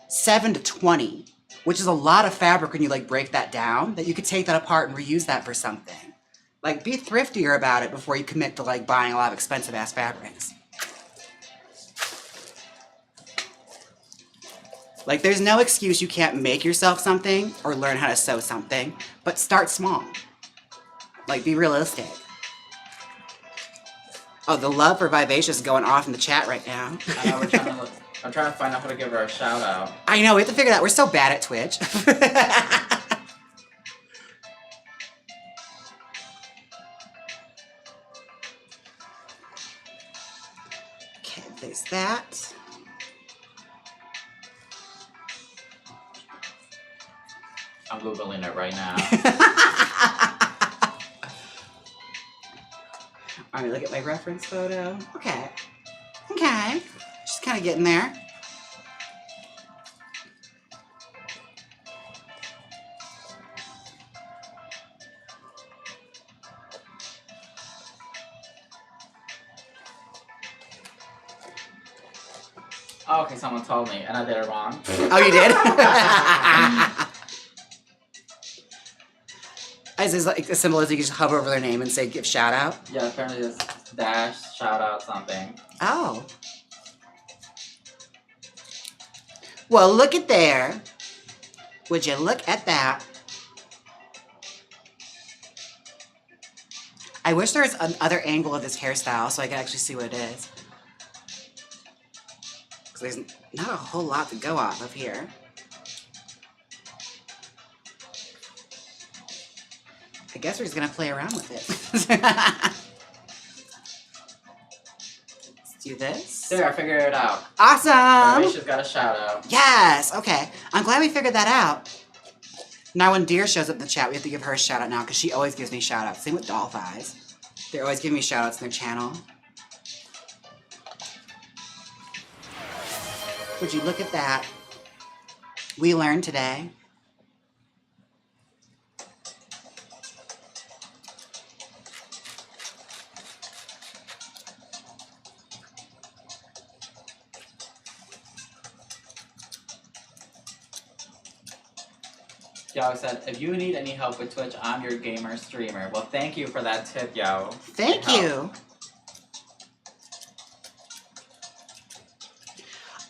7 to 20, which is a lot of fabric when you like break that down, that you could take that apart and reuse that for something. Like be thriftier about it before you commit to like buying a lot of expensive ass fabrics. Like, there's no excuse you can't make yourself something or learn how to sew something, but start small. Like, be realistic. Oh, the love for Vivacious is going off in the chat right now. I know, I'm trying to find out how to give her a shout out. I know, we have to figure that. We're so bad at Twitch. Okay, there's that. I'm Googling it right now. All right, look at my reference photo. Okay. Okay. Just kind of getting there. Oh, okay, someone told me, and I did it wrong. Oh, you did? Is this like as simple as you can just hover over their name and say give shout out? Yeah, apparently it's dash, shout out, something. Oh. Well, look at there. Would you look at that? I wish there was another angle of this hairstyle so I could actually see what it is. Because there's not a whole lot to go off of here. I guess we're just gonna play around with it. Let's do this. There, I figured it out. Awesome! She's got a shout out. Yes! Okay. I'm glad we figured that out. Now when Deer shows up in the chat, we have to give her a shout out now because she always gives me shout outs. Same with Doll Thighs. They're always giving me shout outs in their channel. Would you look at that? We learned today. Yo said, if you need any help with Twitch, I'm your gamer streamer. Well, thank you for that tip, yo. Thank you.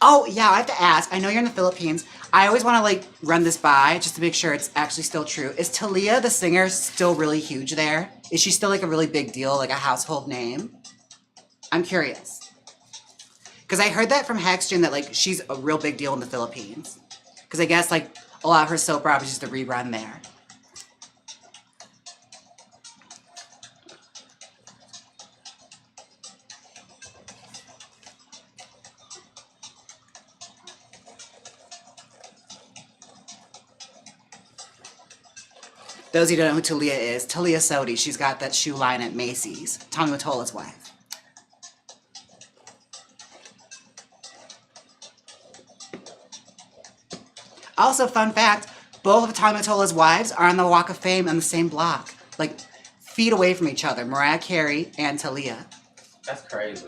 Oh, yeah, I have to ask. I know you're in the Philippines. I always want to, like, run this by just to make sure it's actually still true. Is Talia, the singer, still really huge there? Is she still, like, a really big deal, like a household name? I'm curious. Because I heard that from Hexgen that, like, she's a real big deal in the Philippines. Because I guess, like, a lot of her soap operas used to rerun there. Those of you who don't know who Talia is, Talia Sodi, she's got that shoe line at Macy's. Tommy Mottola's wife. Also, fun fact, both of Tommy Mottola's wives are on the Walk of Fame on the same block. Like, feet away from each other. Mariah Carey and Talia. That's crazy.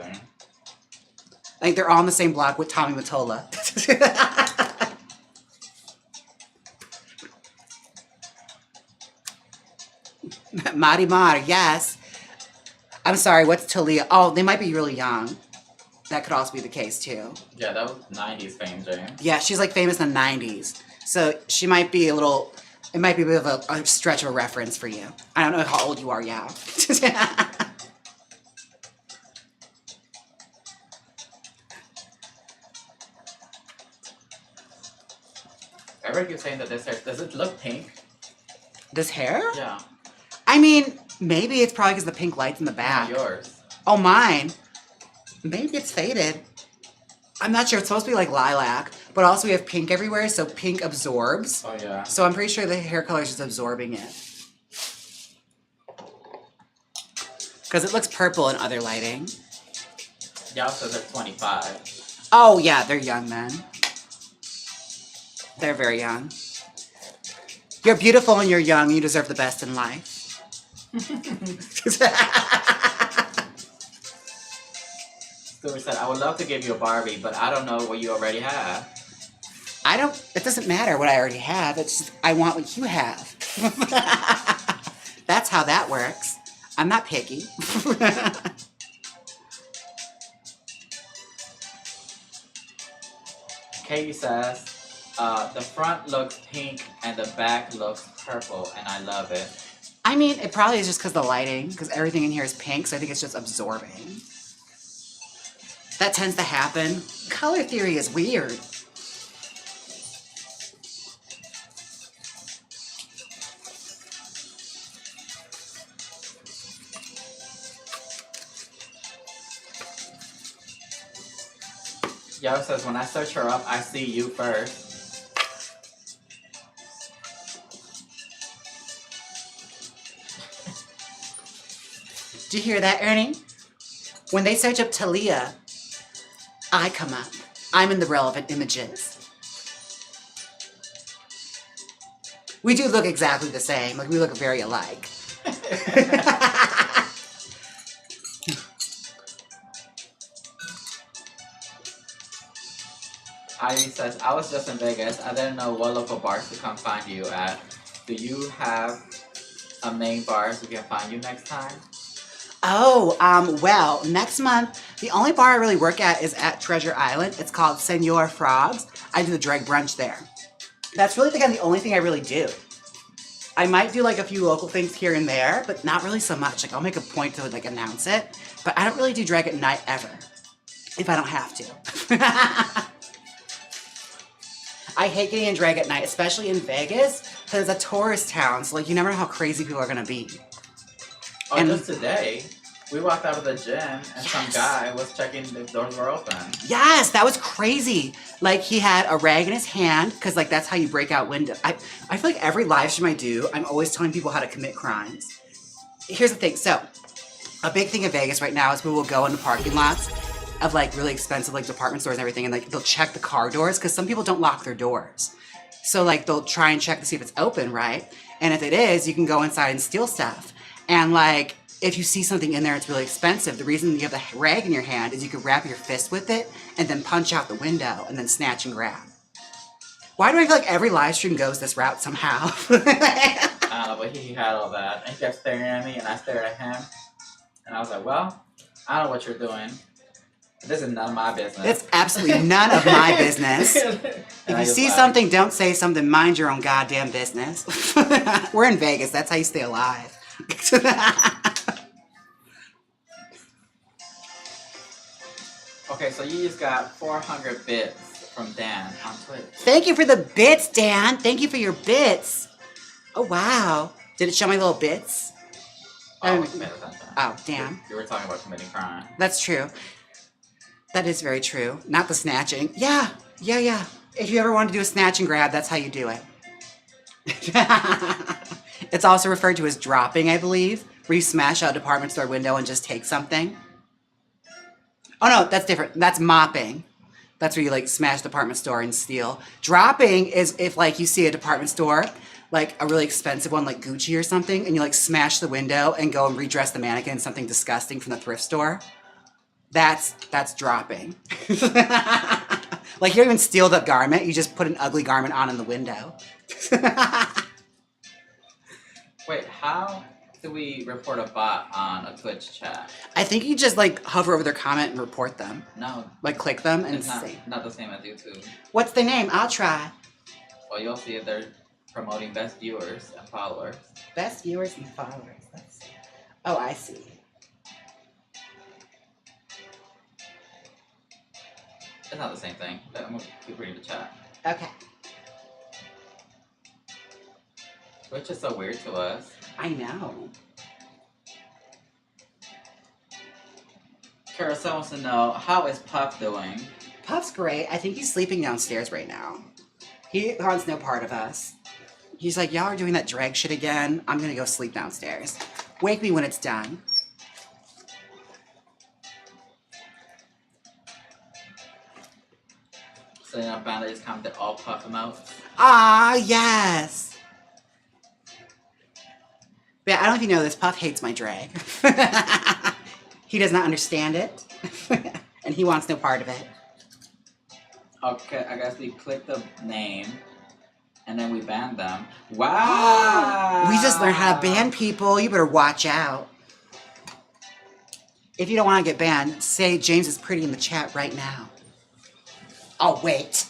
Like, they're all on the same block with Tommy Mottola. Mari Mar, yes. I'm sorry, what's Talia? Oh, they might be really young. That could also be the case, too. Yeah, that was 90s fame, James. Yeah, she's, like, famous in the 90s. So she might be a little It might be a bit of a stretch of a reference for you. I don't know how old you are, yeah. Everyone keeps saying that this hair, does it look pink? This hair? Yeah. I mean, maybe it's probably because the pink light's in the back. Not yours. Oh, mine. Maybe it's faded. I'm not sure. It's supposed to be like lilac, but also we have pink everywhere, so pink absorbs. Oh, yeah. So I'm pretty sure the hair color is just absorbing it. Because it looks purple in other lighting. Y'all says they're 25. Oh, yeah, they're young men. They're very young. You're beautiful and you're young. You deserve the best in life. Stuart said, I would love to give you a Barbie, but I don't know what you already have. It doesn't matter what I already have. It's just, I want what you have. That's how that works. I'm not picky. Katie says, the front looks pink and the back looks purple, and I love it. I mean, it probably is just because of the lighting, because everything in here is pink, so I think it's just absorbing. That tends to happen. Color theory is weird. Yo says, when I search her up, I see you first. Did you hear that, Ernie? When they search up Talia, I come up. I'm in the relevant images. We do look exactly the same. Like, we look very alike. Ivy says, I was just in Vegas. I didn't know what local bars to come find you at. Do you have some main bars we can find you next time? Oh, well, next month, the only bar I really work at is at Treasure Island. It's called Senor Frogs. I do the drag brunch there. That's really the only thing I really do. I might do like a few local things here and there, but not really so much. Like, I'll make a point to like announce it, but I don't really do drag at night ever, if I don't have to. I hate getting in drag at night, especially in Vegas, because it's a tourist town, so like you never know how crazy people are gonna be. Oh, and just today, we walked out of the gym and some guy was checking if doors were open. Yes, that was crazy. Like, he had a rag in his hand, because like that's how you break out windows. I feel like every live stream I do, I'm always telling people how to commit crimes. Here's the thing. So, a big thing in Vegas right now is people will go into parking lots of like really expensive like department stores and everything, and like they'll check the car doors because some people don't lock their doors. So like they'll try and check to see if it's open, right? And if it is, you can go inside and steal stuff. And like, if you see something in there it's really expensive, the reason you have the rag in your hand is you can wrap your fist with it and then punch out the window and then snatch and grab. Why do I feel like every live stream goes this route somehow? I don't know, but he had all that. And he kept staring at me and I stared at him. And I was like, well, I don't know what you're doing. This is none of my business. It's absolutely none of my business. If you see something, don't say something. Mind your own goddamn business. We're in Vegas. That's how you stay alive. Okay, so you just got 400 bits from Dan on Twitch. Thank you for the bits, Dan. Thank you for your bits. Oh, wow. Did it show my little bits? Oh, I wasn't paying attention. Oh, damn. You were talking about committing crime. That's true. That is very true. Not the snatching. Yeah. If you ever want to do a snatch and grab, that's how you do it. It's also referred to as dropping, I believe, where you smash out a department store window and just take something. Oh no, that's different. That's mopping. That's where you like smash the department store and steal. Dropping is if like you see a department store, like a really expensive one like Gucci or something, and you like smash the window and go and redress the mannequin in something disgusting from the thrift store. That's dropping. Like, you don't even steal the garment, you just put an ugly garment on in the window. Wait, how do we report a bot on a Twitch chat? I think you just like hover over their comment and report them. No. Like click them and it's say. not the same as YouTube. What's the name? I'll try. Well, you'll see if their promoting best viewers and followers. Best viewers and followers. Let's see. Oh, I see. It's not the same thing, but I'm gonna keep reading the chat. Okay. Which is so weird to us. I know. Carousel wants to know, how is Puff doing? Puff's great. I think he's sleeping downstairs right now. He wants no part of us. He's like, y'all are doing that drag shit again. I'm gonna go sleep downstairs. Wake me when it's done. So you know, finally just commented all Puff emotes. Ah, yes. But yeah, I don't know if you know this. Puff hates my drag. He does not understand it. And he wants no part of it. Okay, I guess we click the name and then we ban them. Wow! We just learned how to ban people. You better watch out. If you don't want to get banned, say James is pretty in the chat right now. I'll wait.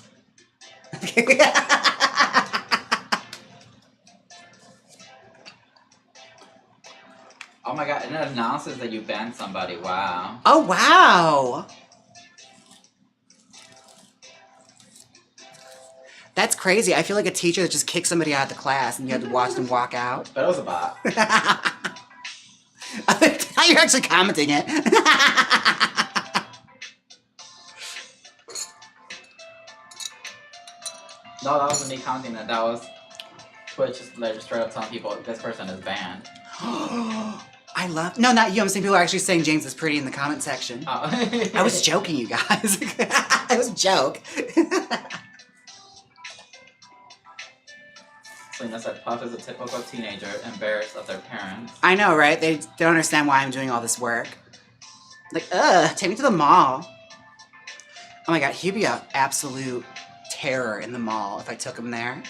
Oh my god, and it announces that you banned somebody. Wow. Oh, wow. That's crazy. I feel like a teacher that just kicked somebody out of the class and you had to watch them walk out. That was a bot. You're actually commenting it. No, that wasn't me commenting that. That was Twitch just like straight up telling people this person is banned. I love... No, not you. I'm saying people are actually saying James is pretty in the comment section. Oh. I was joking, you guys. It was a joke. Selena said Puff is a typical teenager embarrassed of their parents. I know, right? They don't understand why I'm doing all this work. Like, take me to the mall. Oh my god, he'd be an absolute terror in the mall if I took him there.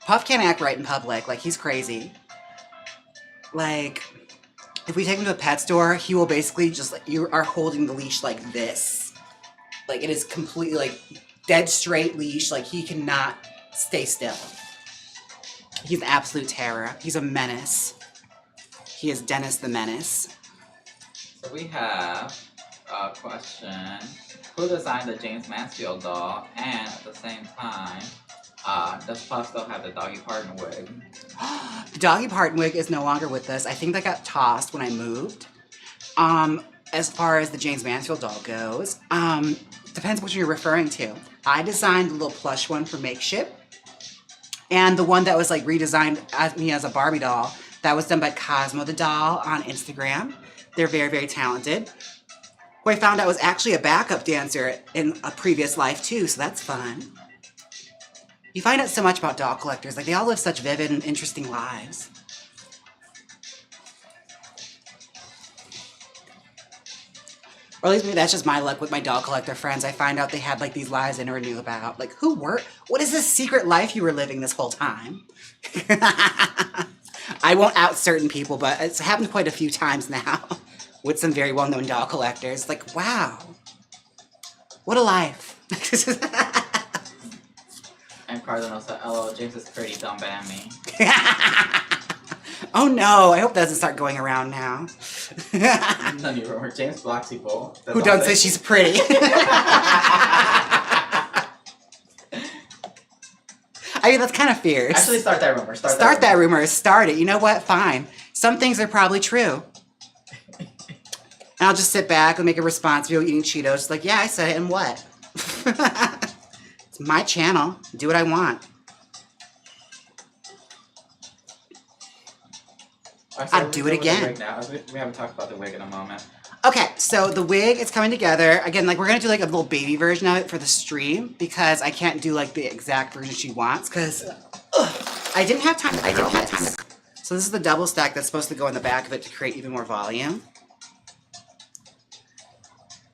Puff can't act right in public. Like, he's crazy. Like, if we take him to a pet store, he will basically just, like, you are holding the leash like this. Like, it is completely, like, dead straight leash. Like, he cannot stay still. He's an absolute terror. He's a menace. He is Dennis the Menace. So we have a question. Who designed the Jaymes Mansfield doll? And at the same time, does Puff still have the Doggy Pardon wig? The Doggy Pardon wig is no longer with us. I think that got tossed when I moved. As far as the Jaymes Mansfield doll goes, depends what you're referring to. I designed the little plush one for Makeshift. And the one that was like redesigned as me as a Barbie doll, that was done by Cosmo the Doll on Instagram. They're very, very talented. Who I found out was actually a backup dancer in a previous life too, so that's fun. You find out so much about doll collectors. Like, they all live such vivid and interesting lives. Or at least maybe that's just my luck with my doll collector friends. I find out they had like these lives I never knew about. Like, what is this secret life you were living this whole time? I won't out certain people, but it's happened quite a few times now with some very well-known doll collectors. Like, wow, what a life. And Cardinal said, "LOL, James is pretty, don't ban me." Oh no, I hope that doesn't start going around now. None of you remember. James blocks people. Who don't say she's pretty. I mean, that's kind of fierce. Actually, start that rumor. Start that rumor. Start it. You know what? Fine. Some things are probably true. And I'll just sit back and make a response video eating Cheetos. Like, yeah, I said it, and what? It's my channel. Do what I want. I'd do it again. Now. We haven't talked about the wig in a moment. Okay, so the wig is coming together. Again, like, we're going to do, like, a little baby version of it for the stream because I can't do, like, the exact version she wants because I didn't have time. So this is the double stack that's supposed to go in the back of it to create even more volume.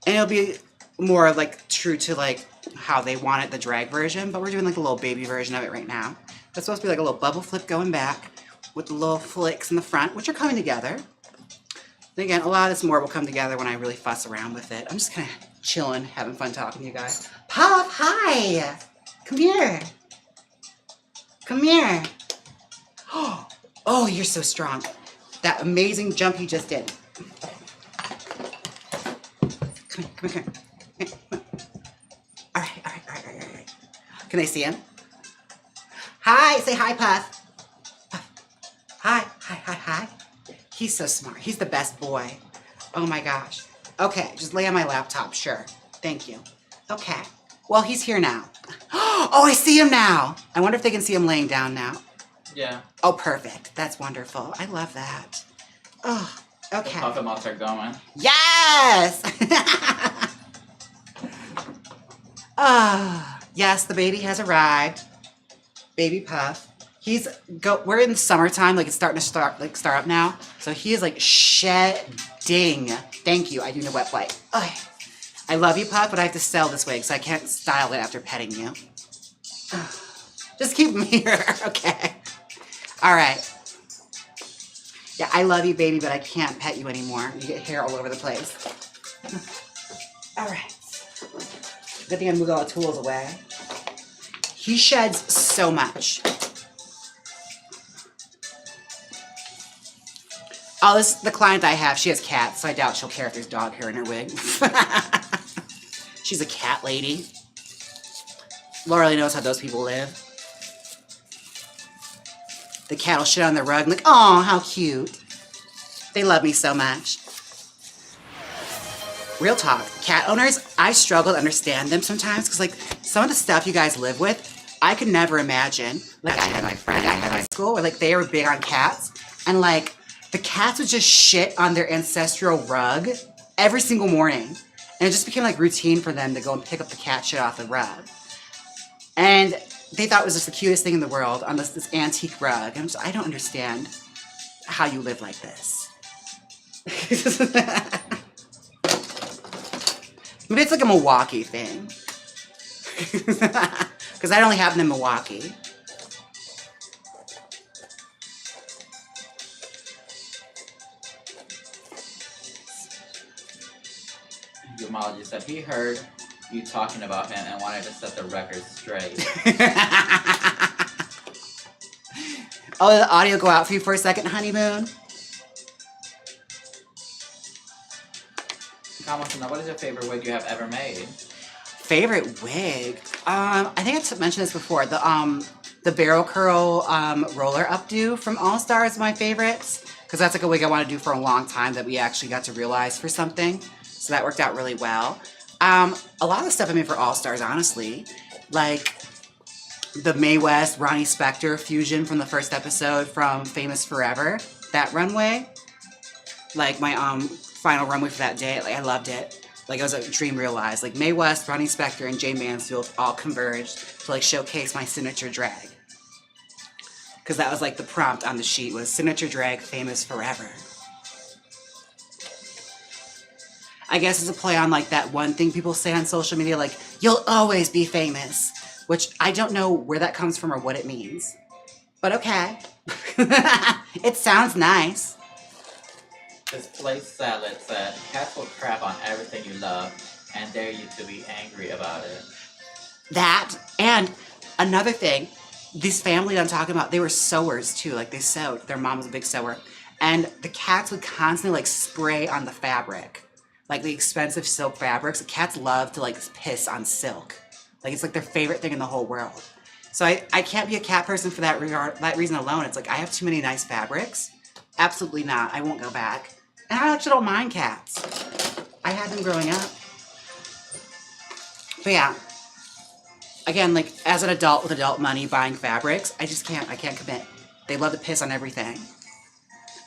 And it'll be more, like, true to, like, how they want it, the drag version, but we're doing, like, a little baby version of it right now. That's supposed to be, like, a little bubble flip going back with the little flicks in the front, which are coming together. And again, a lot of this more will come together when I really fuss around with it. I'm just kind of chilling, having fun talking to you guys. Pop, hi! Come here. Come here. Oh, you're so strong. That amazing jump you just did. Come here, come here, come here. All right, all right, all right, all right, all right. Can I see him? Hi, say hi, Puff. Puff. Hi, hi, hi, hi. He's so smart. He's the best boy. Oh my gosh. Okay, just lay on my laptop, sure. Thank you. Okay. Well, he's here now. Oh, I see him now. I wonder if they can see him laying down now. Yeah. Oh, perfect. That's wonderful. I love that. Oh, okay. The Pokemons are going. Yes! Yes, the baby has arrived. Baby Puff. We're in summertime, like it's starting to start up now. So he is like shedding. Thank you. I do know wet wipe. Okay. I love you, Puff, but I have to sell this wig, so I can't style it after petting you. Just keep him here, okay? All right. Yeah, I love you, baby, but I can't pet you anymore. You get hair all over the place. All right. Good thing I moved all the tools away. He sheds so much. Oh, this is the client I have. She has cats, so I doubt she'll care if there's dog hair in her wig. She's a cat lady. Laura really knows how those people live. The cat will shit on the rug and like, oh, how cute. They love me so much. Real talk, cat owners, I struggle to understand them sometimes because like some of the stuff you guys live with, I could never imagine. Like I had my friend I had in high school where like they were big on cats and like the cats would just shit on their ancestral rug every single morning. And it just became like routine for them to go and pick up the cat shit off the rug. And they thought it was just the cutest thing in the world on this antique rug. And I don't understand how you live like this. Maybe it's like a Milwaukee thing. Because I only have them in Milwaukee. Your mom just said he heard you talking about him and wanted to set the record straight. Oh, did the audio go out for you for a second, honeymoon? I want to know, what is your favorite wig you have ever made? Favorite wig? I think I mentioned this before. The barrel curl roller updo from All Star is my favorites because that's like a wig I want to do for a long time that we actually got to realize for something. So that worked out really well. A lot of the stuff I made for All Stars, honestly, like the Mae West Ronnie Spector fusion from the first episode from Famous Forever, that runway, like my final runway for that day, like I loved it. Like it was a dream realized. Like Mae West, Ronnie Spector, and Jaymes Mansfield all converged to like showcase my signature drag. Because that was like the prompt on the sheet was signature drag, famous forever. I guess it's a play on like that one thing people say on social media, like, you'll always be famous, which I don't know where that comes from or what it means. But okay. It sounds nice. This place salad said, cats will crap on everything you love and dare you to be angry about it. That, and another thing, this family that I'm talking about, they were sewers too, like they sewed. Their mom was a big sewer. And the cats would constantly like spray on the fabric. Like the expensive silk fabrics, the cats love to like piss on silk. Like it's like their favorite thing in the whole world. So I can't be a cat person for that reason alone. It's like I have too many nice fabrics. Absolutely not. I won't go back. And I actually don't mind cats. I had them growing up. But yeah. Again, like as an adult with adult money buying fabrics, I can't commit. They love to piss on everything.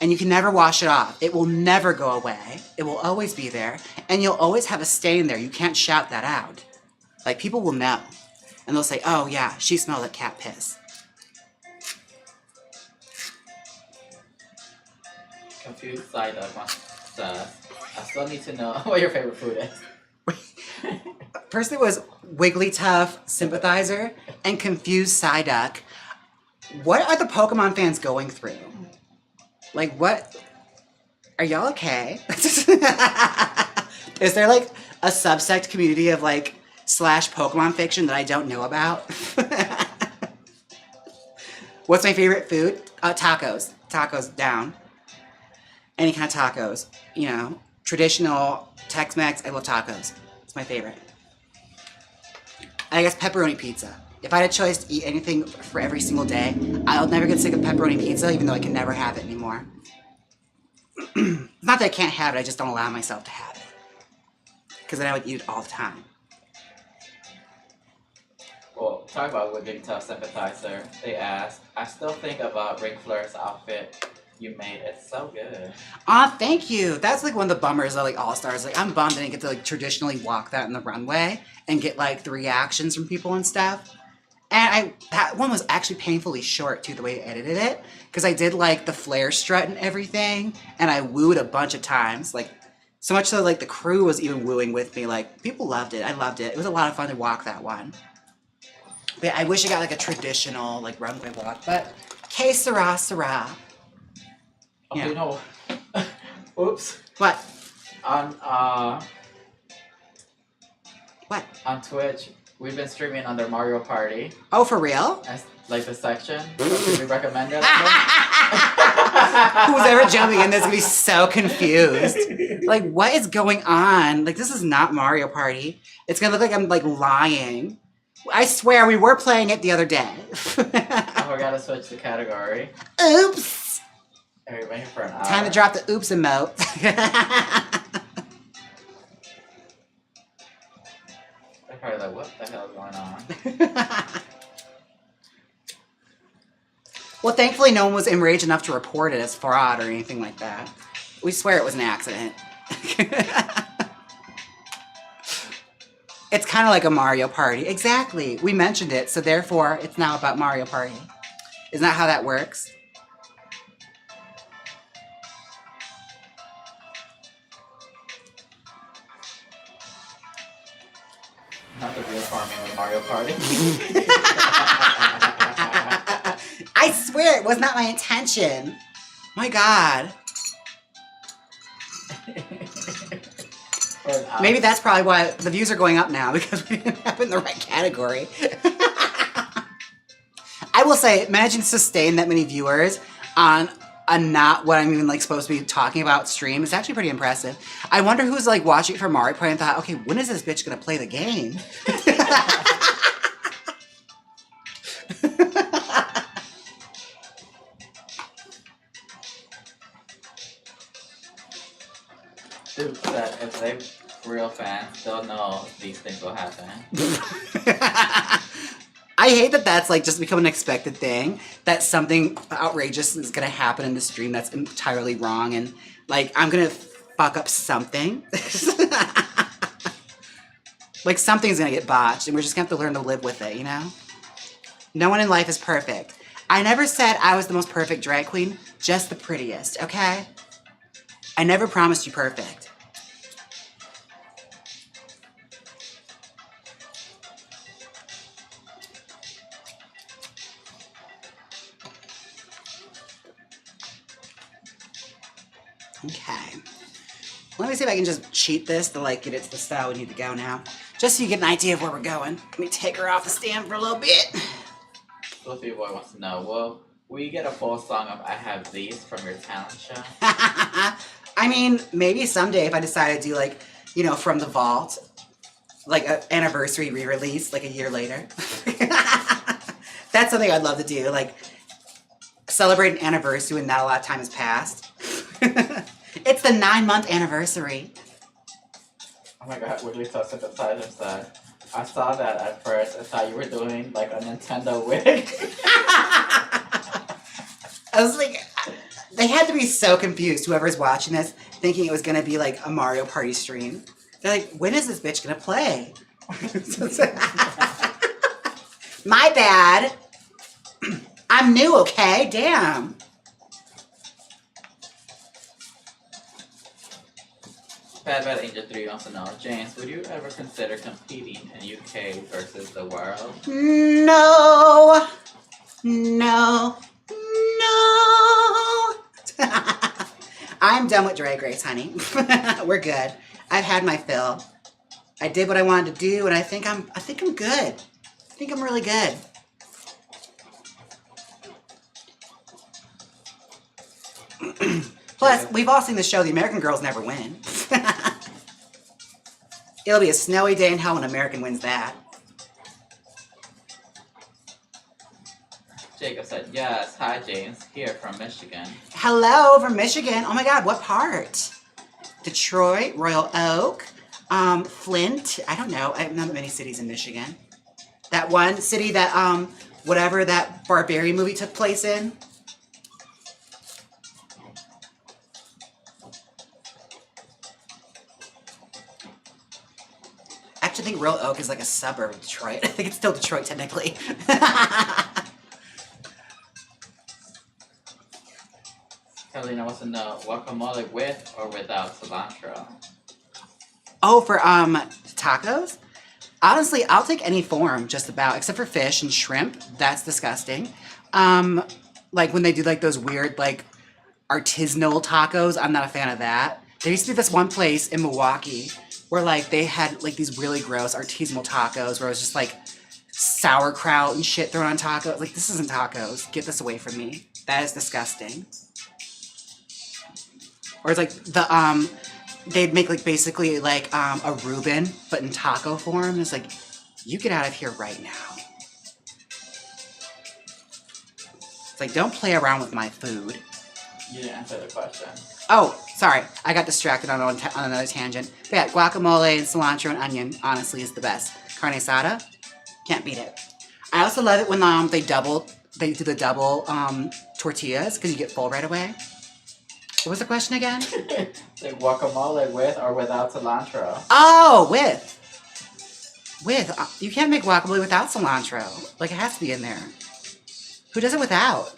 And you can never wash it off. It will never go away. It will always be there. And you'll always have a stain there. You can't shout that out. Like, people will know. And they'll say, oh, yeah, she smelled like cat piss. Confused side of my I still need to know what your favorite food is. First it was Wigglytuff Sympathizer and Confused Psyduck. What are the Pokemon fans going through? Like, what? Are y'all okay? Is there, like, a subsect community of, like, / Pokemon fiction that I don't know about? What's my favorite food? Tacos. Tacos down. Any kind of tacos. You know, traditional Tex-Mex. I love tacos. It's my favorite. And I guess pepperoni pizza. If I had a choice to eat anything for every single day, I'll never get sick of pepperoni pizza, even though I can never have it anymore. Not that I can't have it, I just don't allow myself to have it. Because then I would eat it all the time. Well, talk about with Big Tough Sympathizer. They asked, I still think about Ric Flair's outfit you made. It's so good. Aw, thank you. That's like one of the bummers of like All-Stars. Like I'm bummed I didn't get to like traditionally walk that in the runway and get like the reactions from people and stuff. And that one was actually painfully short too, the way I edited it. Because I did like the Flair strut and everything, and I wooed a bunch of times. Like so much so like the crew was even wooing with me. Like people loved it. I loved it. It was a lot of fun to walk that one. But I wish I got like a traditional like runway walk, but que sera, sera. Oh, Yeah. you know, oops. What? What? On Twitch, we've been streaming under Mario Party. Oh, for real? As, like the section. Should we recommend it? Who's ever jumping in this is gonna be so confused. Like, what is going on? Like, this is not Mario Party. It's gonna look like I'm like lying. I swear we were playing it the other day. Oh, we gotta switch the category. Oops. Are you waiting for an hour? Time to drop the oops emote. They're probably like, what the hell is going on? Well, thankfully no one was enraged enough to report it as fraud or anything like that. We swear it was an accident. It's kind of like a Mario Party. Exactly. We mentioned it, so therefore it's now about Mario Party. Isn't that how that works? Not the real farming with Mario Party. I swear it was not my intention. My God. Maybe that's probably why the views are going up now, because we didn't have it in the right category. I will say, imagine sustain that many viewers on a not what I'm even like supposed to be talking about stream. It's actually pretty impressive. I wonder who's like watching for Mario Party and thought, okay, when is this bitch gonna play the game? Dude said if they real fans, they'll know these things will happen. I hate that that's like just become an expected thing, that something outrageous is gonna happen in the stream that's entirely wrong, and like I'm gonna fuck up something. Like something's gonna get botched and we're just gonna have to learn to live with it, you know? No one in life is perfect. I never said I was the most perfect drag queen, just the prettiest, okay? I never promised you perfect. Okay. Let me see if I can just cheat this to like get it to the style we need to go now. Just so you get an idea of where we're going. Let me take her off the stand for a little bit. Sophie Boy wants to know, will we get a full song of I Have These from your talent show? I mean, maybe someday if I decide to do like, you know, From the Vault, like an anniversary re-release like a year later. That's something I'd love to do, like celebrate an anniversary when not a lot of time has passed. It's the 9-month anniversary. Oh my god, Wiggly Toast Synthesizer said, I saw that at first. I thought you were doing like a Nintendo wig. I was like, they had to be so confused, whoever's watching this, thinking it was gonna be like a Mario Party stream. They're like, when is this bitch gonna play? My bad. I'm new, okay? Damn. Bad Angel 3 wants to know, James, would you ever consider competing in UK versus the world? No. No. No. I'm done with Drag Race, honey. We're good. I've had my fill. I did what I wanted to do, and I think I'm good. I think I'm really good. Plus, we've all seen the show, The American Girls Never Win. It'll be a snowy day in hell when American wins that. Jacob said, yes, hi James, here from Michigan. Hello from Michigan. Oh my God, what part? Detroit, Royal Oak, Flint. I don't know. I have not many cities in Michigan. That one city that, whatever that Barbarian movie took place in. I actually think Royal Oak is like a suburb of Detroit. I think it's still Detroit technically. Carolina wants to know, guacamole with or without cilantro? Oh, for tacos? Honestly, I'll take any form, just about, except for fish and shrimp. That's disgusting. Like when they do like those weird like artisanal tacos, I'm not a fan of that. There used to be this one place in Milwaukee where like they had like these really gross artisanal tacos where it was just like sauerkraut and shit thrown on tacos. Like, this isn't tacos. Get this away from me. That is disgusting. Or it's like the they'd make like basically like a Reuben but in taco form. It's like, you get out of here right now. It's like, don't play around with my food. You didn't answer the question. Oh, sorry. I got distracted on another tangent. But yeah, guacamole and cilantro and onion honestly is the best. Carne asada, can't beat it. I also love it when they do the double tortillas because you get full right away. What was the question again? Like guacamole with or without cilantro? Oh, with. You can't make guacamole without cilantro. Like, it has to be in there. Who does it without?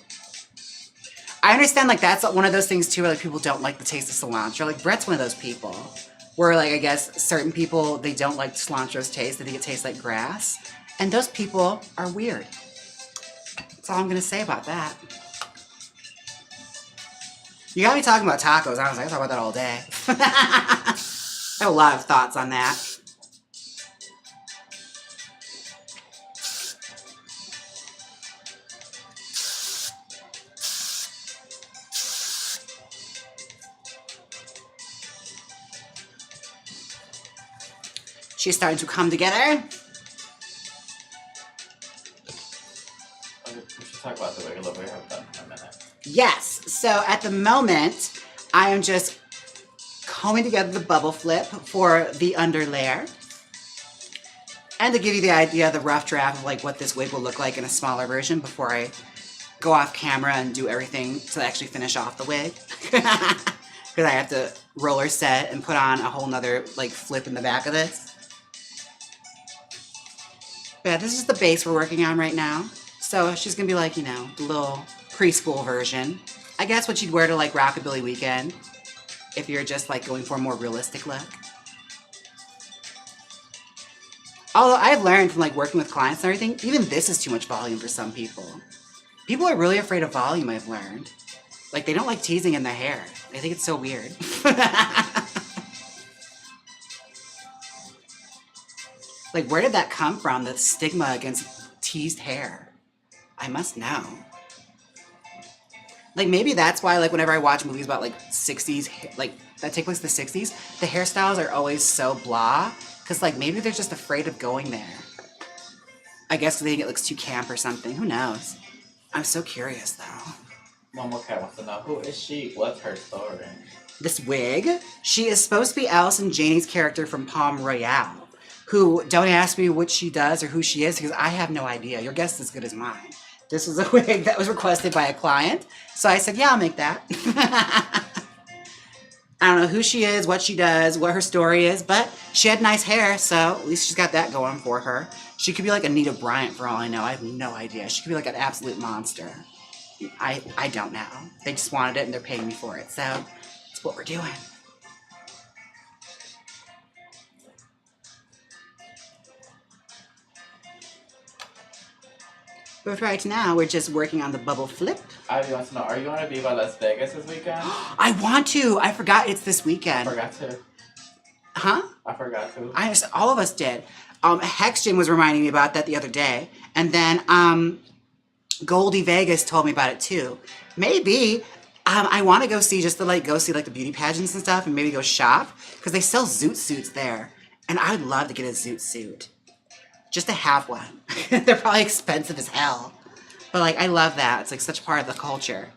I understand, like, that's one of those things, too, where, like, people don't like the taste of cilantro. Like, Brett's one of those people. Where, like, I guess certain people, they don't like cilantro's taste. They think it tastes like grass. And those people are weird. That's all I'm going to say about that. You got me talking about tacos. Honestly, I can talk about that all day. I have a lot of thoughts on that. She's starting to come together. Okay, we should talk about the wig a little bit. We haven't done it in a minute. Yes. So at the moment, I am just combing together the bubble flip for the underlayer. And to give you the idea, the rough draft of like what this wig will look like in a smaller version before I go off camera and do everything to actually finish off the wig. Because I have to roller set and put on a whole nother like flip in the back of this. But yeah, this is the base we're working on right now. So she's gonna be like, you know, the little preschool version. I guess what you'd wear to like Rockabilly Weekend if you're just like going for a more realistic look. Although I've learned from like working with clients and everything, even this is too much volume for some people. People are really afraid of volume, I've learned. Like, they don't like teasing in their hair. They think it's so weird. Like, where did that come from, the stigma against teased hair? I must know. Like, maybe that's why, like, whenever I watch movies about, like, 60s, like, that take place in the 60s, the hairstyles are always so blah. Because, like, maybe they're just afraid of going there. I guess they think it looks too camp or something. Who knows? I'm so curious, though. One more cat wants to know, who is she? What's her story? This wig? She is supposed to be Allison Janney's character from Palm Royale. Who, don't ask me what she does or who she is, because I have no idea. Your guess is as good as mine. This was a wig that was requested by a client. So I said, yeah, I'll make that. I don't know who she is, what she does, what her story is, but she had nice hair, so at least she's got that going for her. She could be like Anita Bryant for all I know. I have no idea. She could be like an absolute monster. I don't know. They just wanted it and they're paying me for it, so that's what we're doing. But right now, we're just working on the bubble flip. Ivy wants to know, are you going to be by Las Vegas this weekend? I want to. I forgot it's this weekend. I forgot to. Huh? I forgot to. All of us did. Hexgen was reminding me about that the other day. And then Goldie Vegas told me about it too. Maybe. I want to go see just to like go see like the beauty pageants and stuff, and maybe go shop because they sell zoot suits there, and I would love to get a zoot suit, just to have one. They're probably expensive as hell, but like I love that. It's like such part of the culture.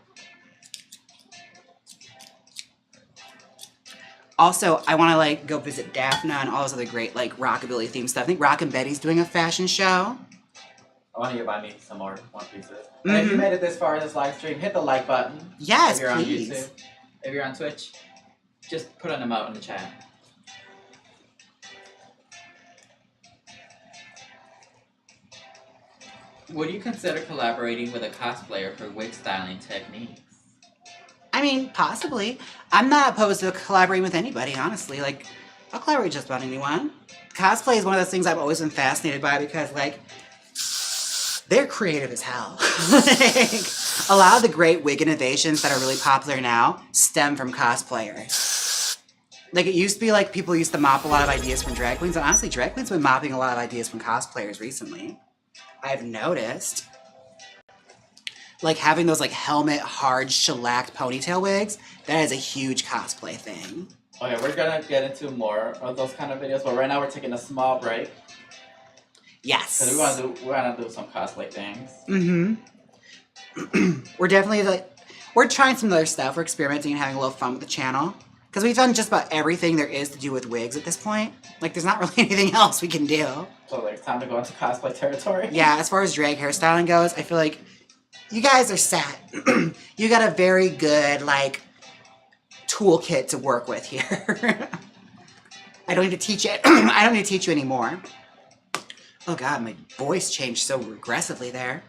Also, I want to like go visit Daphne and all those other great like rockabilly themed stuff. I think Rock and Betty's doing a fashion show. I want you to buy me some more One Pieces. And if you made it this far in this live stream, hit the like button. Yes, if you're please. on YouTube. If you're on Twitch, just put an emote in the chat. Would you consider collaborating with a cosplayer for wig styling techniques? I mean, possibly. I'm not opposed to collaborating with anybody, honestly. Like, I'll collaborate with just about anyone. Cosplay is one of those things I've always been fascinated by because, like, they're creative as hell. Like, a lot of the great wig innovations that are really popular now stem from cosplayers. Like, it used to be like people used to mop a lot of ideas from drag queens, and honestly, drag queens have been mopping a lot of ideas from cosplayers recently. I've noticed. Like having those like helmet, hard, shellacked ponytail wigs, that is a huge cosplay thing. Okay, we're gonna get into more of those kind of videos, but right now we're taking a small break. Yes. Because we wanna do some cosplay things. Mm-hmm. We're definitely like, we're trying some other stuff. We're experimenting and having a little fun with the channel. Because we've done just about everything there is to do with wigs at this point. Like, there's not really anything else we can do. So, like, it's time to go into cosplay territory. Yeah, as far as drag hairstyling goes, I feel like you guys are set. You got a very good, like, toolkit to work with here. I don't need to teach it. I don't need to teach you anymore. Oh, God, my voice changed so aggressively there.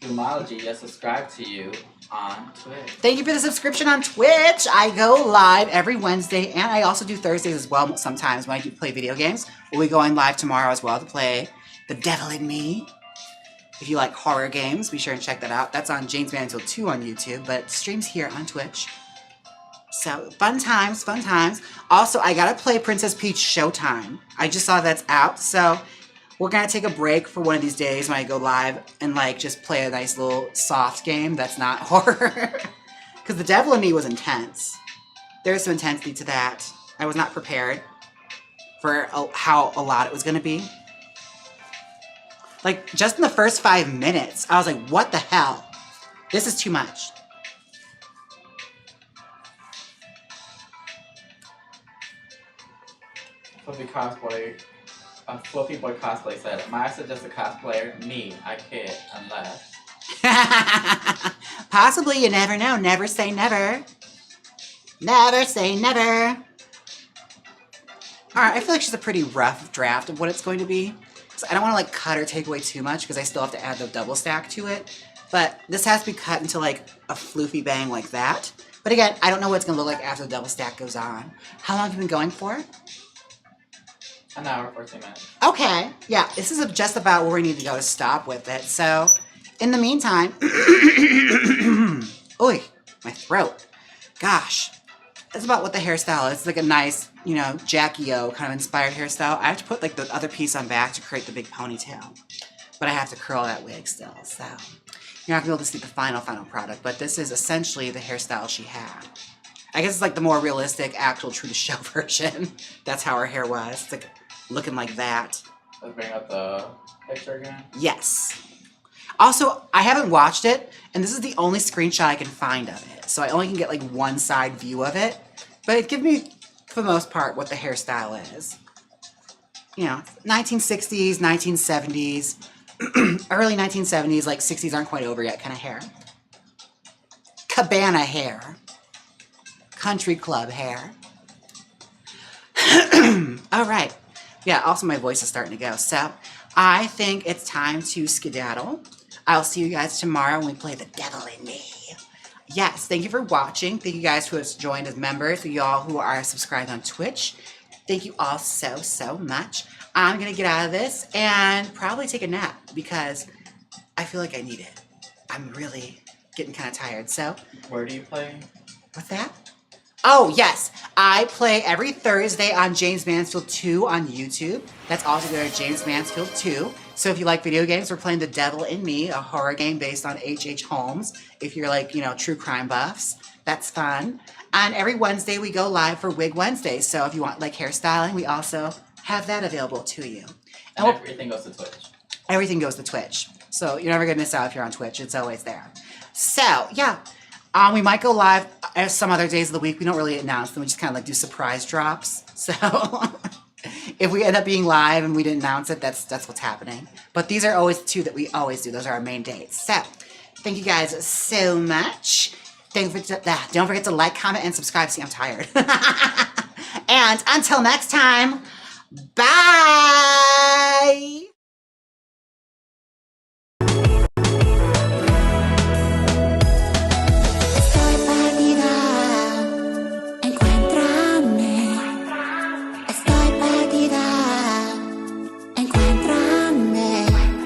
Zoomology just subscribed to you on Twitch. Thank you for the subscription on Twitch. I go live every Wednesday, and I also do Thursdays as well sometimes when I do play video games. We'll be going live tomorrow as well to play The Devil in Me. If you like horror games, be sure and check that out. That's on Jaymes Mansfield 2 on YouTube, but it streams here on Twitch. So, fun times, fun times. Also, I gotta play Princess Peach Showtime. I just saw that's out, so we're gonna take a break for one of these days when I go live and like just play a nice little soft game that's not horror. Because The Devil in Me was intense. There's some intensity to that. I was not prepared for how a lot it was gonna be. Like, just in the first 5 minutes, I was like, what the hell? This is too much. Fluffy cosplay. A Fluffy Boy cosplay said, "My suggest a cosplayer. Me, I kid, unless." Possibly, you never know. Never say never. Never say never. Alright, I feel like she's a pretty rough draft of what it's going to be. So I don't want to like cut or take away too much because I still have to add the double stack to it. But this has to be cut into like a floofy bang like that. But again, I don't know what it's going to look like after the double stack goes on. How long have you been going for? An hour, 14 minutes. Okay, yeah, this is just about where we need to go to stop with it. So, in the meantime, oy, my throat. Gosh, that's about what the hairstyle is. It's like a nice, you know, Jackie O kind of inspired hairstyle. I have to put like the other piece on back to create the big ponytail, but I have to curl that wig still. So, you're not gonna be able to see the final product, but this is essentially the hairstyle she had. I guess it's like the more realistic, actual, true to show version. That's how her hair was. It's like looking like that. Let's bring up the picture again. Yes. Also, I haven't watched it, and this is the only screenshot I can find of it. So I only can get like one side view of it. But it gives me, for the most part, what the hairstyle is. You know, 1960s, 1970s, early 1970s, like 60s aren't quite over yet kind of hair. Cabana hair. Country club hair. All right. Yeah, also my voice is starting to go. So I think it's time to skedaddle. I'll see you guys tomorrow when we play The Devil in Me. Yes, thank you for watching. Thank you guys who have joined as members. Thank you all who are subscribed on Twitch. Thank you all so, so much. I'm going to get out of this and probably take a nap because I feel like I need it. I'm really getting kind of tired. So, Where do you play? what's that? Oh, yes. I play every Thursday on Jaymes Mansfield 2 on YouTube. That's also there at Jaymes Mansfield 2. So if you like video games, we're playing The Devil in Me, a horror game based on H.H. Holmes. If you're like, true crime buffs, that's fun. And every Wednesday we go live for Wig Wednesday. So if you want like hairstyling, we also have that available to you. And everything goes to Twitch. Everything goes to Twitch. So you're never going to miss out if you're on Twitch. It's always there. So, yeah. We might go live some other days of the week. We don't really announce them. We just kind of like do surprise drops. So if we end up being live and we didn't announce it, that's what's happening. But these are always two that we always do. Those are our main dates. So thank you guys so much. Don't forget to like, comment, and subscribe. See, I'm tired. And until next time, bye.